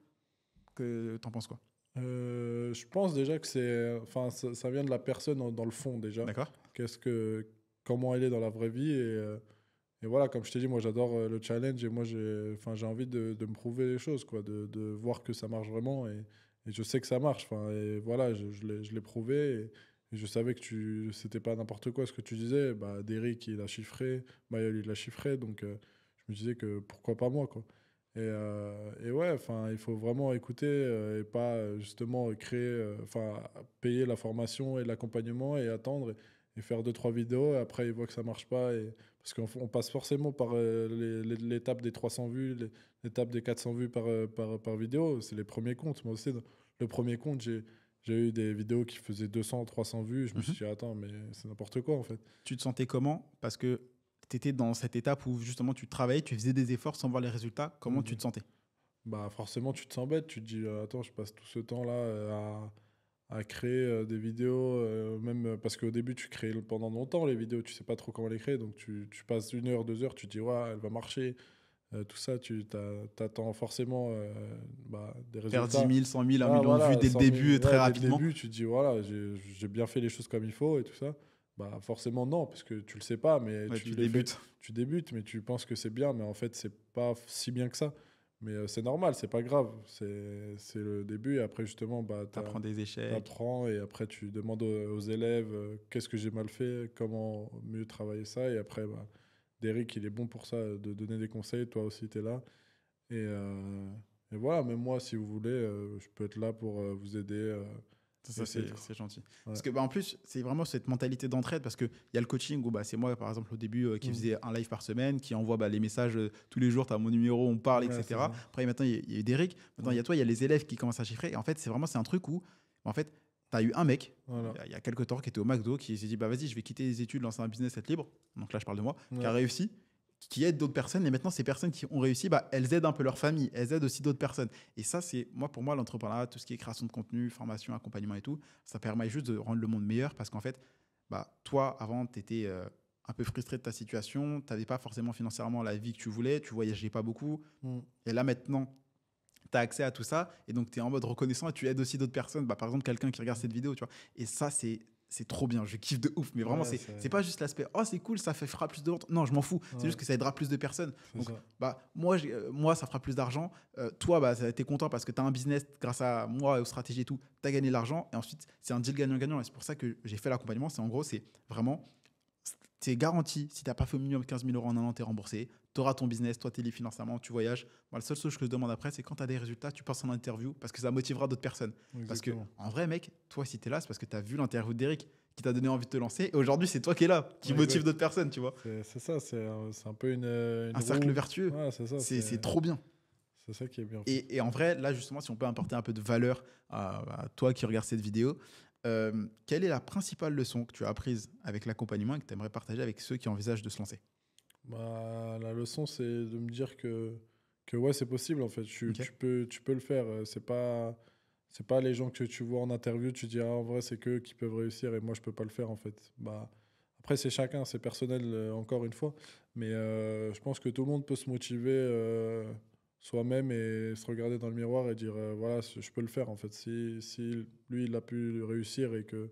Que t'en penses quoi? Je pense déjà que enfin, ça vient de la personne dans le fond déjà. D'accord. Qu'est-ce que, comment elle est dans la vraie vie et voilà, comme je t'ai dit, moi j'adore le challenge et moi j'ai envie de me prouver les choses, quoi, de voir que ça marche vraiment et je sais que ça marche. Enfin, et voilà, je l'ai prouvé et je savais que c'était pas n'importe quoi ce que tu disais. Bah, Derrick il a chiffré, Mayol il a chiffré, donc je me disais que pourquoi pas moi, quoi. Et ouais, enfin, il faut vraiment écouter et pas justement créer, enfin, payer la formation et l'accompagnement et attendre et faire deux, trois vidéos. Et après, ils voient que ça marche pas. Parce qu'on passe forcément par l'étape des 300 vues, l'étape des 400 vues par vidéo. C'est les premiers comptes. Moi aussi, le premier compte, j'ai eu des vidéos qui faisaient 200, 300 vues. Je me suis Mhm. dit, attends, mais c'est n'importe quoi en fait. Tu te sentais comment? Parce que tu étais dans cette étape où justement tu travaillais, tu faisais des efforts sans voir les résultats. Comment tu Mhm. te sentais? Bah forcément, tu te sens bête. Tu te dis, attends, je passe tout ce temps-là à créer des vidéos, même parce qu'au début, tu crées pendant longtemps les vidéos, tu sais pas trop comment les créer, donc tu passes 1 heure, 2 heures, tu te dis, ouais, elle va marcher, tout ça, t'attends forcément des Faire 10 résultats. 000, 100 000, 1 Ah, million de vues voilà, dès le 100 000, début, très ouais, dès le rapidement. début, tu te dis, voilà, j'ai bien fait les choses comme il faut et tout ça. Bah, forcément, non, parce que tu le sais pas, mais Ouais, tu tu les fais, débutes. tu débutes, mais tu penses que c'est bien, mais en fait, c'est pas si bien que ça. Mais c'est normal, c'est pas grave. C'est le début, et après, justement, bah, Tu apprends des échecs. t'apprends, et après, tu demandes aux élèves qu'est-ce que j'ai mal fait, comment mieux travailler ça, et après, bah, Derrick, il est bon pour ça, de donner des conseils, toi aussi, tu es là. Et voilà, même moi, si vous voulez, je peux être là pour vous aider. Ça, Essayer de... c'est gentil. Ouais. Parce que, bah, en plus, c'est vraiment cette mentalité d'entraide. Parce qu'il y a le coaching où bah, c'est moi, par exemple, au début, qui Mm. faisait un live par semaine, qui envoie bah, les messages tous les jours. Tu as mon numéro, on parle, Ouais, c'est etc. ça. Après, maintenant, il y a eu Derrick. Maintenant, il y Mm. a toi, il y a les élèves qui commencent à chiffrer. Et en fait, c'est un truc où, en fait, tu as eu un mec, Voilà. il y a quelques temps, qui était au McDo, qui s'est dit, bah, vas-y, je vais quitter les études, lancer un business, être libre. Donc là, je parle de moi, qui a Ouais. réussi, qui aide d'autres personnes. Et maintenant, ces personnes qui ont réussi, bah, elles aident un peu leur famille, elles aident aussi d'autres personnes. Et ça, c'est moi, pour moi, l'entrepreneuriat, tout ce qui est création de contenu, formation, accompagnement et tout, ça permet juste de rendre le monde meilleur parce qu'en fait, bah, toi, avant, tu étais un peu frustré de ta situation, tu n'avais pas forcément financièrement la vie que tu voulais, tu voyageais pas beaucoup. Mm. Et là, maintenant, tu as accès à tout ça et donc tu es en mode reconnaissant et tu aides aussi d'autres personnes. Bah, par exemple, quelqu'un qui regarde cette vidéo, tu vois. Et ça, c'est trop bien. Je kiffe de ouf. Mais vraiment, Ouais, c'est pas juste l'aspect, oh, c'est cool, ça fera plus de ventes. Non, je m'en fous. C'est ouais, juste que ça aidera plus de personnes. c'est Donc, ça. bah, moi, ça fera plus d'argent. Toi, bah, t'es content parce que tu as un business grâce à moi, aux stratégies et tout. Tu as gagné de l'argent. Et ensuite, c'est un deal gagnant-gagnant. Et c'est pour ça que j'ai fait l'accompagnement. C'est en gros, c'est vraiment c'est garanti. Si tu n'as pas fait au minimum 15 000 euros en un an, tu es remboursé. Tu auras ton business, toi, tu es libre financièrement, tu voyages. Moi, la seule chose que je demande après, c'est quand tu as des résultats, tu passes en interview parce que ça motivera d'autres personnes. Parce que, Exactement. en vrai, mec, toi, si tu es là, c'est parce que tu as vu l'interview d'Eric qui t'a donné envie de te lancer. Et aujourd'hui, c'est toi qui es là, qui Ouais, motive exact. d'autres personnes, tu vois. C'est ça, c'est un peu une Un cercle roue. vertueux. Ouais, c'est ça, C'est trop bien. c'est ça qui est bien, en fait. Et en vrai, là, justement, si on peut apporter un peu de valeur à toi qui regardes cette vidéo, quelle est la principale leçon que tu as apprise avec l'accompagnement et que tu aimerais partager avec ceux qui envisagent de se lancer? Bah, la leçon, c'est de me dire que ouais, c'est possible, en fait. Ok. Tu peux le faire. C'est pas les gens que tu vois en interview, tu dis, ah, en vrai, c'est qu'eux qui peuvent réussir et moi, je peux pas le faire, en fait. Bah, après, c'est chacun, c'est personnel, encore une fois. Mais je pense que tout le monde peut se motiver soi-même et se regarder dans le miroir et dire, voilà, je peux le faire, en fait. Si lui, il a pu réussir et que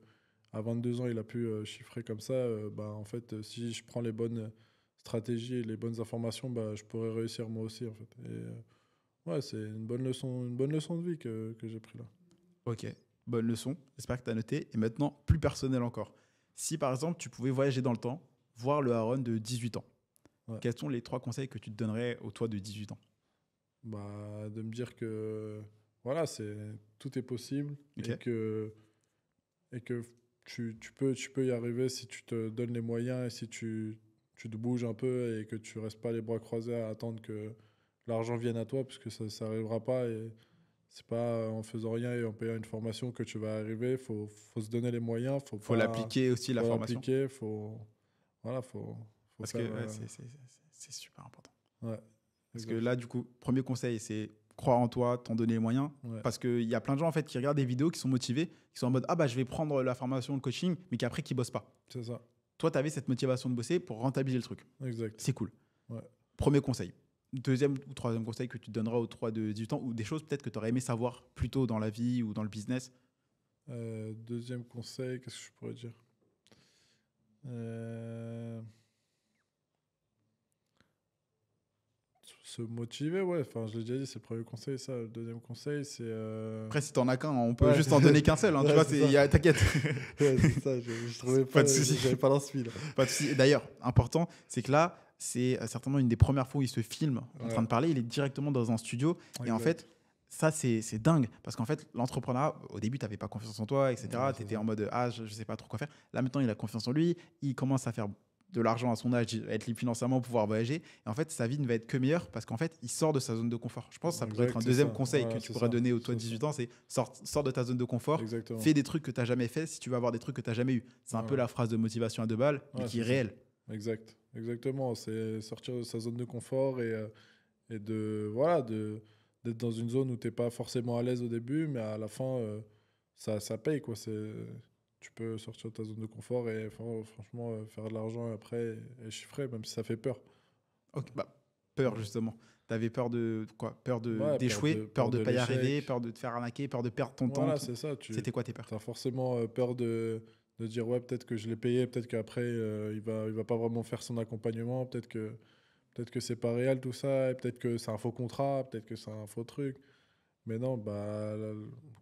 à 22 ans, il a pu chiffrer comme ça, bah, en fait, si je prends les bonnes stratégies et les bonnes informations, bah, je pourrais réussir moi aussi, en fait. Et ouais, c'est une bonne leçon de vie que j'ai pris là. Ok, bonne leçon. J'espère que tu as noté. Et maintenant, plus personnel encore. Si par exemple, tu pouvais voyager dans le temps, voir le Aaron de 18 ans, Ouais. quels sont les trois conseils que tu te donnerais au toi de 18 ans? Bah, de me dire que voilà, tout est possible Ok. et que tu peux y arriver si tu te donnes les moyens et si tu te bouges un peu et que tu restes pas les bras croisés à attendre que l'argent vienne à toi, puisque ça n'arrivera pas. Et c'est pas en faisant rien et en payant une formation que tu vas arriver. Faut se donner les moyens, Faut l'appliquer aussi, la faut formation. l'appliquer, voilà, faut Parce que faire. ouais, c'est super important. Ouais, Parce que exact. là, du coup, premier conseil, c'est croire en toi, t'en donner les moyens. Ouais, Parce qu'il y a plein de gens en fait qui regardent des vidéos, qui sont motivés, qui sont en mode ah bah je vais prendre la formation, le coaching, mais qui après qui bossent pas. c'est ça. Toi, tu avais cette motivation de bosser pour rentabiliser le truc. Exact. C'est cool. Ouais. Premier conseil. Deuxième ou troisième conseil que tu te donneras aux 3 de 18 ans ou des choses peut-être que tu aurais aimé savoir plus tôt dans la vie ou dans le business. Deuxième conseil, qu'est-ce que je pourrais dire? Euh, Se motiver, ouais. Enfin, je l'ai déjà dit, c'est le premier conseil, ça. Le deuxième conseil, c'est. Après, si t'en as qu'un, on peut Ouais. juste en donner qu'un seul. Hein, tu Ouais, vois, c'est ça. t'inquiète. Ouais, c'est ça. Je trouvais Pas pas, de souci. j'avais pas l'inspi, là. Pas de souci. Et d'ailleurs, important, c'est que là, c'est certainement une des premières fois où il se filme en train Ouais. de parler. Il est directement dans un studio. Et en Exact. fait, ça, c'est dingue. Parce qu'en fait, l'entrepreneuriat, au début, tu n'avais pas confiance en toi, etc. Ouais, Tu c'est étais ça. en mode, ah, je ne sais pas trop quoi faire. Là, maintenant, il a confiance en lui. Il commence à faire de l'argent à son âge, être libre financièrement, pouvoir voyager. Et en fait, sa vie ne va être que meilleure parce qu'en fait, il sort de sa zone de confort. Je pense que ça pourrait être un Exact, c'est deuxième ça. conseil que Voilà, tu c'est pourrais ça. donner aux toi C'est de ça. 18 ans, c'est sors de ta zone de confort, Exactement. fais des trucs que tu n'as jamais fait si tu veux avoir des trucs que tu n'as jamais eu. C'est un peu Ouais. la phrase de motivation à 2 balles, mais Ouais, qui est c'est ça. réelle. Exact. Exactement. C'est sortir de sa zone de confort et voilà, d'être dans une zone où t'es pas forcément à l'aise au début, mais à la fin, ça paye, quoi. Tu peux sortir de ta zone de confort et franchement faire de l'argent après et chiffrer, même si ça fait peur. Ok, bah, peur, Ouais. justement. Tu avais peur de quoi? Peur Ouais, d'échouer, peur peur de de pas y arriver, l'échec. peur de te faire arnaquer, peur de perdre ton temps. Voilà, c'est ça. C'était quoi tes peurs? As forcément peur de dire ouais, peut-être que je l'ai payé, peut-être qu'après il va pas vraiment faire son accompagnement, peut-être que c'est pas réel tout ça, et peut-être que c'est un faux contrat, peut-être que c'est un faux truc. Mais non, bah,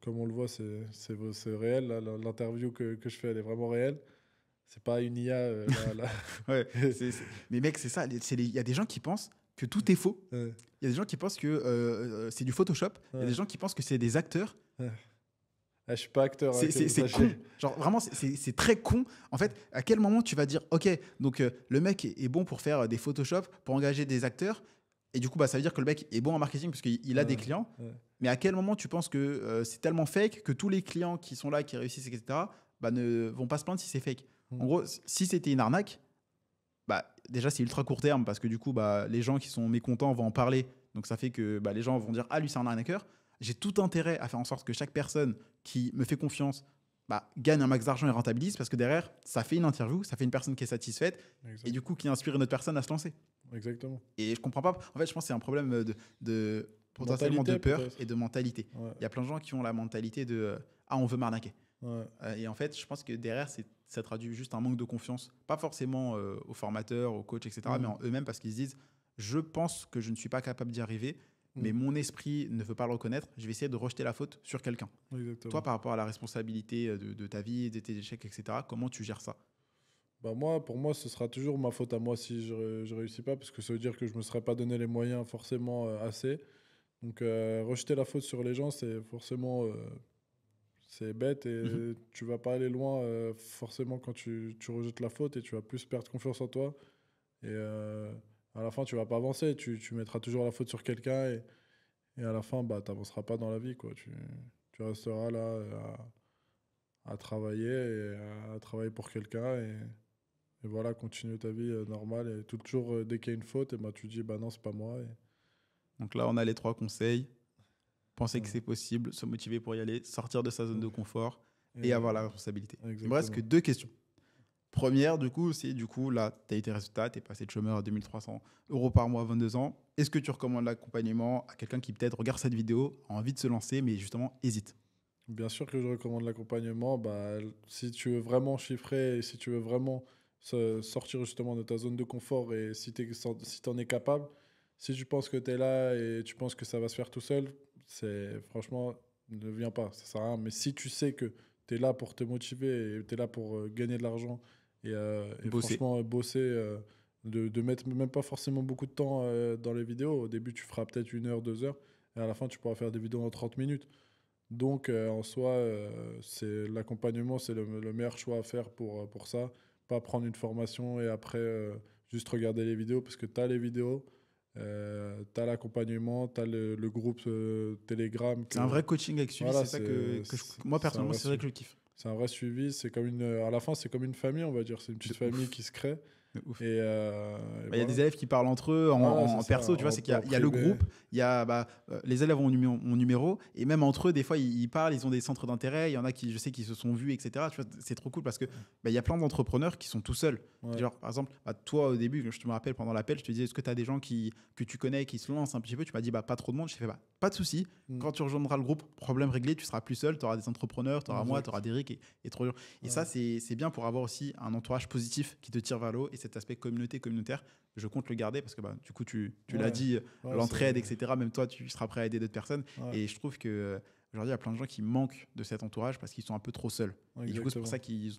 comme on le voit, c'est réel. Là, l'interview que je fais, elle est vraiment réelle. C'est pas une IA. Ouais, mais mec, c'est ça. Il y a des gens qui pensent que tout est faux. Ouais, Il y a des gens qui pensent que c'est du Photoshop. Il y a des ouais, gens qui pensent que c'est des acteurs. ouais. Ah, je suis pas acteur, hein, C'est con. Genre, vraiment, c'est très con. En fait, à quel moment tu vas dire, OK, donc le mec est bon pour faire des Photoshop, pour engager des acteurs. Et du coup, bah, ça veut dire que le mec est bon en marketing parce qu'il a des Ouais, clients. ouais. Mais à quel moment tu penses que c'est tellement fake que tous les clients qui sont là, qui réussissent, etc., bah, ne vont pas se plaindre si c'est fake. En Mm. gros, si c'était une arnaque, bah, déjà, c'est ultra court terme parce que du coup, bah, les gens qui sont mécontents vont en parler. Donc, ça fait que bah, les gens vont dire, ah, lui, c'est un arnaqueur. J'ai tout intérêt à faire en sorte que chaque personne qui me fait confiance bah, gagne un max d'argent et rentabilise parce que derrière, ça fait une interview, ça fait une personne qui est satisfaite et Exact. du coup, qui inspire une autre personne à se lancer. Exactement. Et je comprends pas. En fait, je pense que c'est un problème potentiellement de Mentalité, peur peut-être. et de mentalité. Ouais, Il y a plein de gens qui ont la mentalité de ah, on veut m'arnaquer. ouais. Et en fait, je pense que derrière, ça traduit juste un manque de confiance. Pas forcément aux formateurs, aux coachs, etc., mais Mm. en eux-mêmes parce qu'ils se disent je pense que je ne suis pas capable d'y arriver, mais Mm. mon esprit ne veut pas le reconnaître. Je vais essayer de rejeter la faute sur quelqu'un. Toi, Exactement. par rapport à la responsabilité de ta vie, de tes échecs, etc., comment tu gères ça? Bah moi, pour moi, ce sera toujours ma faute à moi si je réussis pas, parce que ça veut dire que je me serais pas donné les moyens forcément assez. Donc rejeter la faute sur les gens, c'est forcément c'est bête Mhm. et tu vas pas aller loin forcément quand tu rejettes la faute et tu vas plus perdre confiance en toi. Et à la fin, tu vas pas avancer. Tu mettras toujours la faute sur quelqu'un et à la fin, bah, tu n'avanceras pas dans la vie, quoi. Tu resteras là à travailler et à travailler pour quelqu'un et voilà, continuer ta vie normale. Et toujours, dès qu'il y a une faute, et bah, tu dis, bah non, c'est pas moi. Donc là, on a les trois conseils. Penser que Ouais. c'est possible, se motiver pour y aller, sortir de sa zone de confort Et, et avoir la responsabilité. Il me reste que exactement. deux questions. Première, du coup, c'est du coup, là, tu as eu tes résultats, tu es passé de chômeur à 2 300 € par mois à 22 ans. Est-ce que tu recommandes l'accompagnement à quelqu'un qui peut-être regarde cette vidéo, a envie de se lancer, mais justement hésite? Bien sûr que je recommande l'accompagnement. Bah, si tu veux vraiment chiffrer et si tu veux vraiment sortir justement de ta zone de confort et si tu en es capable, si tu penses que tu es là et tu penses que ça va se faire tout seul, c'est franchement, ne viens pas, ça sert à rien. Mais si tu sais que tu es là pour te motiver et tu es là pour gagner de l'argent et Bosser. franchement bosser, de mettre même pas forcément beaucoup de temps dans les vidéos. Au début, tu feras peut-être 1 heure, 2 heures et à la fin, tu pourras faire des vidéos en 30 minutes. Donc, en soi, c'est l'accompagnement, c'est le meilleur choix à faire pour ça. Pas prendre une formation et après juste regarder les vidéos, parce que tu as les vidéos, tu as l'accompagnement, tu as le groupe Telegram. C'est un vrai coaching avec suivi, Voilà, c'est ça moi, c'est un personnellement, vrai c'est vrai que suivi. je kiffe. C'est un vrai suivi. C'est comme à la fin, c'est comme une famille, on va dire. C'est une De petite famille ouf. qui se crée. De ouf. Et Bah, il y a des voilà. élèves qui parlent entre eux Voilà, c'est en ça, perso, tu vois, c'est en il y a le privé. groupe, il y a bah, les élèves ont mon numéro, et même entre eux, des fois, ils parlent, ils ont des centres d'intérêt, il y en a qui, je sais, qui se sont vus, etc. Tu vois, c'est trop cool parce que bah, il y a plein d'entrepreneurs qui sont tout seuls. Ouais, Genre, par exemple, bah, toi, au début, je te me rappelle pendant l'appel, je te disais, est-ce que tu as des gens que tu connais qui se lancent un petit peu? Tu m'as dit, bah, pas trop de monde. Je t'ai fait, bah, pas de souci. mm, Quand tu rejoindras le groupe, problème réglé, tu seras plus seul, tu auras des entrepreneurs, tu auras moi, tu auras exact. Derrick et trop. Et ça, Ouais, c'est bien pour avoir aussi un entourage positif qui te tire vers le haut et cet aspect communautaire je compte le garder parce que bah, du coup, tu l'as ouais, dit, ouais, l'entraide, etc. Même toi, tu seras prêt à aider d'autres personnes. ouais, Et je trouve que aujourd'hui, il y a plein de gens qui manquent de cet entourage parce qu'ils sont un peu trop seuls. Et du coup, c'est pour exactement. ça qu'ils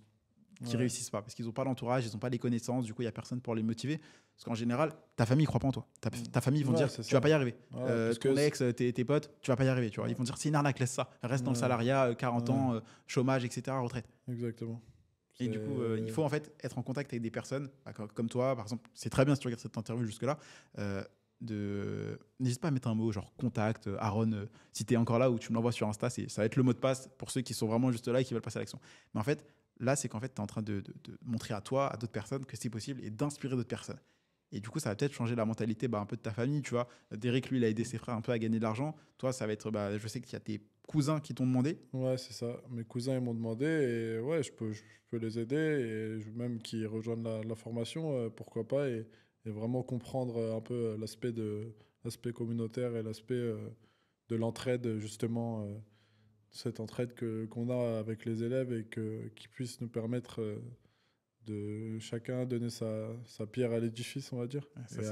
Ouais, réussissent pas parce qu'ils n'ont pas l'entourage, ils n'ont pas les connaissances. Du coup, il y a personne pour les motiver. Parce qu'en général, ta famille ne croit pas en toi. Ta famille, ils vont ouais, dire c'est tu vas ça. pas y arriver. Voilà, parce que Ton ex, tes potes, tu vas pas y arriver. Tu vois. Ils ouais, vont dire c'est une arnaque, laisse ça. Reste dans le ouais, salariat, 40 ouais, ans, chômage, etc., retraite. exactement. Et du coup, il C'est faut en fait être en contact avec des personnes bah, comme toi, par exemple. C'est très bien si tu regardes cette interview jusque-là. N'hésite pas à mettre un mot genre contact, Aaron, si tu es encore là ou tu me l'envoies sur Insta, ça va être le mot de passe pour ceux qui sont vraiment juste là et qui veulent passer à l'action. Mais en fait, là, c'est qu'en fait, tu es en train de montrer à toi, à d'autres personnes que c'est possible et d'inspirer d'autres personnes. Et du coup, ça va peut-être changer la mentalité bah, un peu de ta famille, tu vois. Derek, lui, il a aidé ses frères un peu à gagner de l'argent. Toi, ça va être, bah, je sais qu'il y a tes cousins qui t'ont demandé. ouais, c'est ça. Mes cousins ils m'ont demandé et ouais, je peux les aider et même qu'ils rejoignent la formation, pourquoi pas et vraiment comprendre un peu l'aspect communautaire et l'aspect de l'entraide justement. cette entraide qu'on a avec les élèves et qui puisse nous permettre de chacun donner sa pierre à l'édifice, on va dire. Ouais, ça, Et,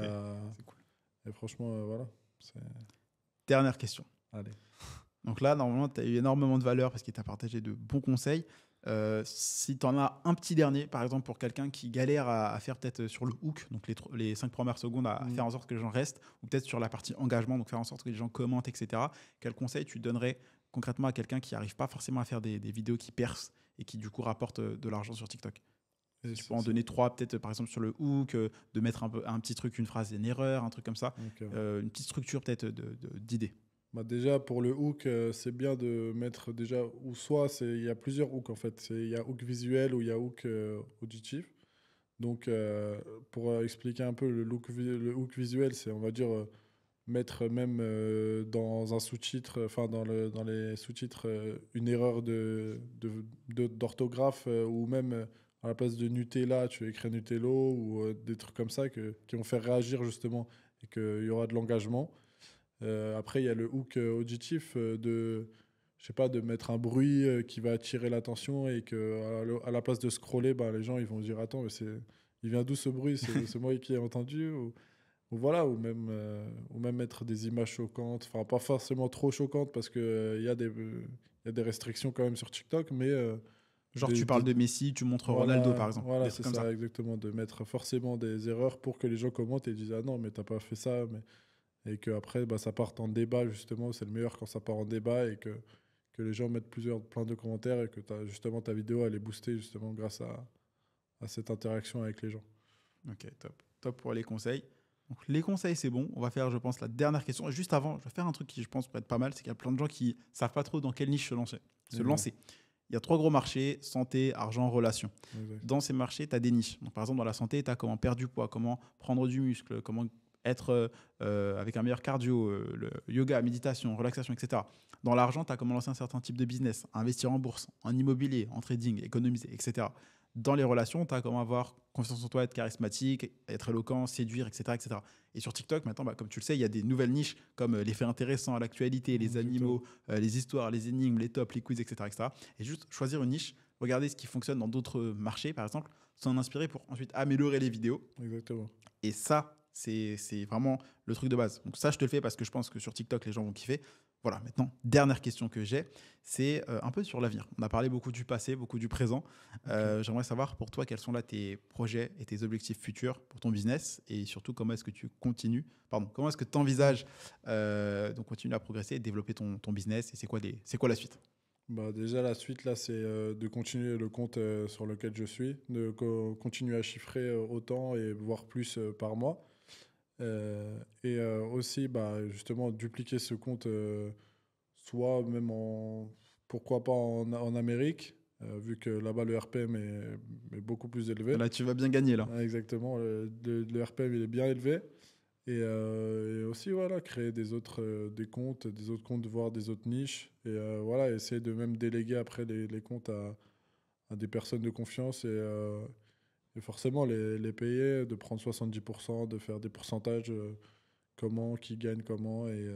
c'est cool. et franchement, voilà. c'est- Dernière question. Allez. Donc là, normalement, tu as eu énormément de valeur parce qu'il t'a partagé de bons conseils. Si tu en as un petit dernier, par exemple, pour quelqu'un qui galère à faire peut-être sur le hook, donc les 5 premières secondes, à faire en sorte que les gens restent, ou peut-être sur la partie engagement, donc faire en sorte que les gens commentent, etc., quel conseil tu donnerais concrètement à quelqu'un qui n'arrive pas forcément à faire des vidéos qui percent et qui, du coup, rapportent de l'argent sur TikTok? Et Tu peux en donner trois, peut-être par exemple sur le hook, de mettre un petit truc, une phrase, une erreur, un truc comme ça, ok. une petite structure peut-être d'idées. Bah déjà, pour le hook, c'est bien de mettre déjà, ou soit il y a plusieurs hooks en fait. Il y a hook visuel ou il y a hook auditif. Donc, pour expliquer un peu le hook visuel, c'est, on va dire, mettre même dans un sous-titre, enfin dans les sous-titres, une erreur d'orthographe ou même à la place de Nutella, tu écris Nutello ou des trucs comme ça qui vont faire réagir justement et qu'il y aura de l'engagement. Après, il y a le hook auditif je sais pas, de mettre un bruit qui va attirer l'attention et que à la place de scroller, bah, les gens ils vont se dire attends, mais il vient d'où ce bruit? C'est moi qui ai entendu ou voilà, ou même mettre des images choquantes, enfin pas forcément trop choquantes parce que il y a des restrictions quand même sur TikTok, mais Genre tu parles de Messi, tu montres Ronaldo par exemple, voilà, des c'est trucs comme ça. ça exactement, de mettre forcément des erreurs pour que les gens commentent et disent ah non mais t'as pas fait ça, et que après bah, ça parte en débat justement, c'est le meilleur quand ça part en débat et que les gens mettent plein de commentaires et que justement ta vidéo elle est boostée justement grâce à cette interaction avec les gens. Ok, top. Top pour les conseils. Donc, les conseils, c'est bon. On va faire, je pense, la dernière question. Et juste avant, je vais faire un truc qui, je pense, pourrait être pas mal. C'est qu'il y a plein de gens qui savent pas trop dans quelle niche se lancer. Exact, Il y a trois gros marchés, santé, argent, relations. exact. Dans ces marchés, tu as des niches. Donc, par exemple, dans la santé, tu as comment perdre du poids, comment prendre du muscle, comment être avec un meilleur cardio, le yoga, méditation, relaxation, etc. Dans l'argent, tu as comment lancer un certain type de business, investir en bourse, en immobilier, en trading, économiser, etc. Dans les relations, tu as comment avoir confiance en toi, être charismatique, être éloquent, séduire, etc. etc. Et sur TikTok, maintenant, bah, comme tu le sais, il y a des nouvelles niches comme les faits intéressants, l'actualité, les Exactement. animaux, les histoires, les énigmes, les tops, les quiz, etc., etc. Et juste choisir une niche, regarder ce qui fonctionne dans d'autres marchés, par exemple, s'en inspirer pour ensuite améliorer les vidéos. Exactement. Et ça, c'est vraiment le truc de base. Donc ça, je te le fais parce que je pense que sur TikTok, les gens vont kiffer. Voilà, maintenant, dernière question que j'ai, c'est un peu sur l'avenir. On a parlé beaucoup du passé, beaucoup du présent. Ok. J'aimerais savoir pour toi quels sont là tes projets et tes objectifs futurs pour ton business et surtout comment est-ce que tu continues, pardon, comment est-ce que tu envisages donc continuer à progresser et développer ton business et c'est quoi la suite? Bah déjà, la suite, là, c'est de continuer le compte sur lequel je suis, de continuer à chiffrer autant et voire plus par mois. Et aussi, bah, justement, dupliquer ce compte, soit même pourquoi pas en Amérique, vu que là-bas, le RPM est beaucoup plus élevé. Là, tu vas bien gagner là. Ouais, exactement, le RPM, il est bien élevé. Et aussi, voilà, créer des autres comptes, voire des autres niches. Et voilà, essayer de même déléguer après les comptes à des personnes de confiance et forcément les payer, de prendre 70%, de faire des pourcentages, comment, qui gagne comment. Et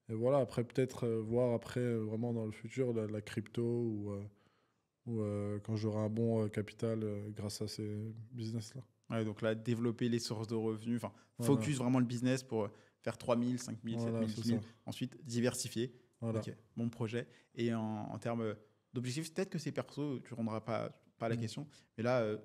voilà, après peut-être voir après vraiment dans le futur la crypto ou quand j'aurai un bon capital grâce à ces business-là. Ouais, donc là, développer les sources de revenus, enfin, Voilà, focus vraiment le business pour faire 3 000, 5 000, 7 voilà, 000, c'est 10 ça. 000. Ensuite, diversifier. Voilà. Ok, bon projet. Et en termes d'objectifs, peut-être que c'est perso, tu ne rendras pas la Mm. question. Mais là,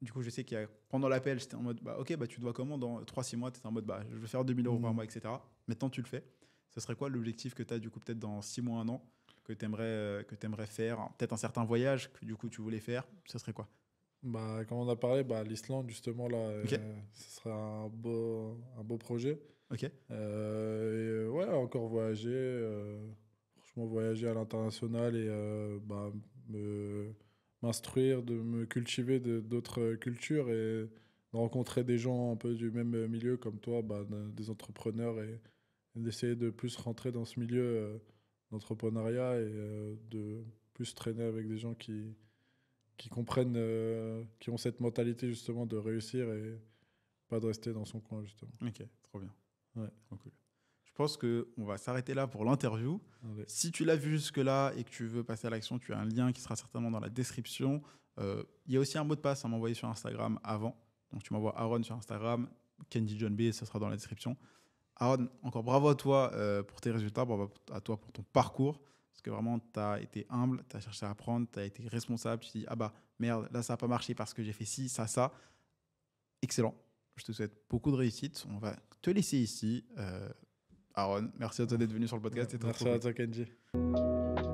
du coup, je sais qu'il y a, pendant l'appel, j'étais en mode, bah, ok, bah, tu dois comment dans 3-6 mois, tu étais en mode, bah, je veux faire 2 000 € par Mm. mois, etc. Maintenant, tu le fais. Ce serait quoi l'objectif que tu as, du coup, peut-être dans 6 mois, un an, que tu aimerais faire? Peut-être un certain voyage que, du coup, tu voulais faire. Ce serait quoi? Bah, comme on a parlé, bah, l'Islande, justement, là, Ok, ce sera un beau projet. ok. Ouais, encore voyager, franchement, voyager à l'international et bah, m'instruire, de me cultiver d'autres cultures et de rencontrer des gens un peu du même milieu comme toi, bah, des entrepreneurs et d'essayer de plus rentrer dans ce milieu d'entrepreneuriat et de plus traîner avec des gens qui comprennent, qui ont cette mentalité justement de réussir et pas de rester dans son coin, justement. Ok, trop bien. Ouais. Trop cool. Je pense qu'on va s'arrêter là pour l'interview. Allez. Si tu l'as vu jusque-là et que tu veux passer à l'action, tu as un lien qui sera certainement dans la description. Il y a aussi un mot de passe à m'envoyer sur Instagram avant. Donc, tu m'envoies Aaron sur Instagram, Kenji John B, ça sera dans la description. Aaron, encore bravo à toi pour tes résultats, bravo à toi pour ton parcours. Parce que vraiment, tu as été humble, tu as cherché à apprendre, tu as été responsable. Tu te dis, ah bah merde, là, ça n'a pas marché parce que j'ai fait ci, ça. Excellent. Je te souhaite beaucoup de réussite. On va te laisser ici. Aaron, merci à toi d'être venu sur le podcast. C'était Merci trop à cool. toi, Kenji.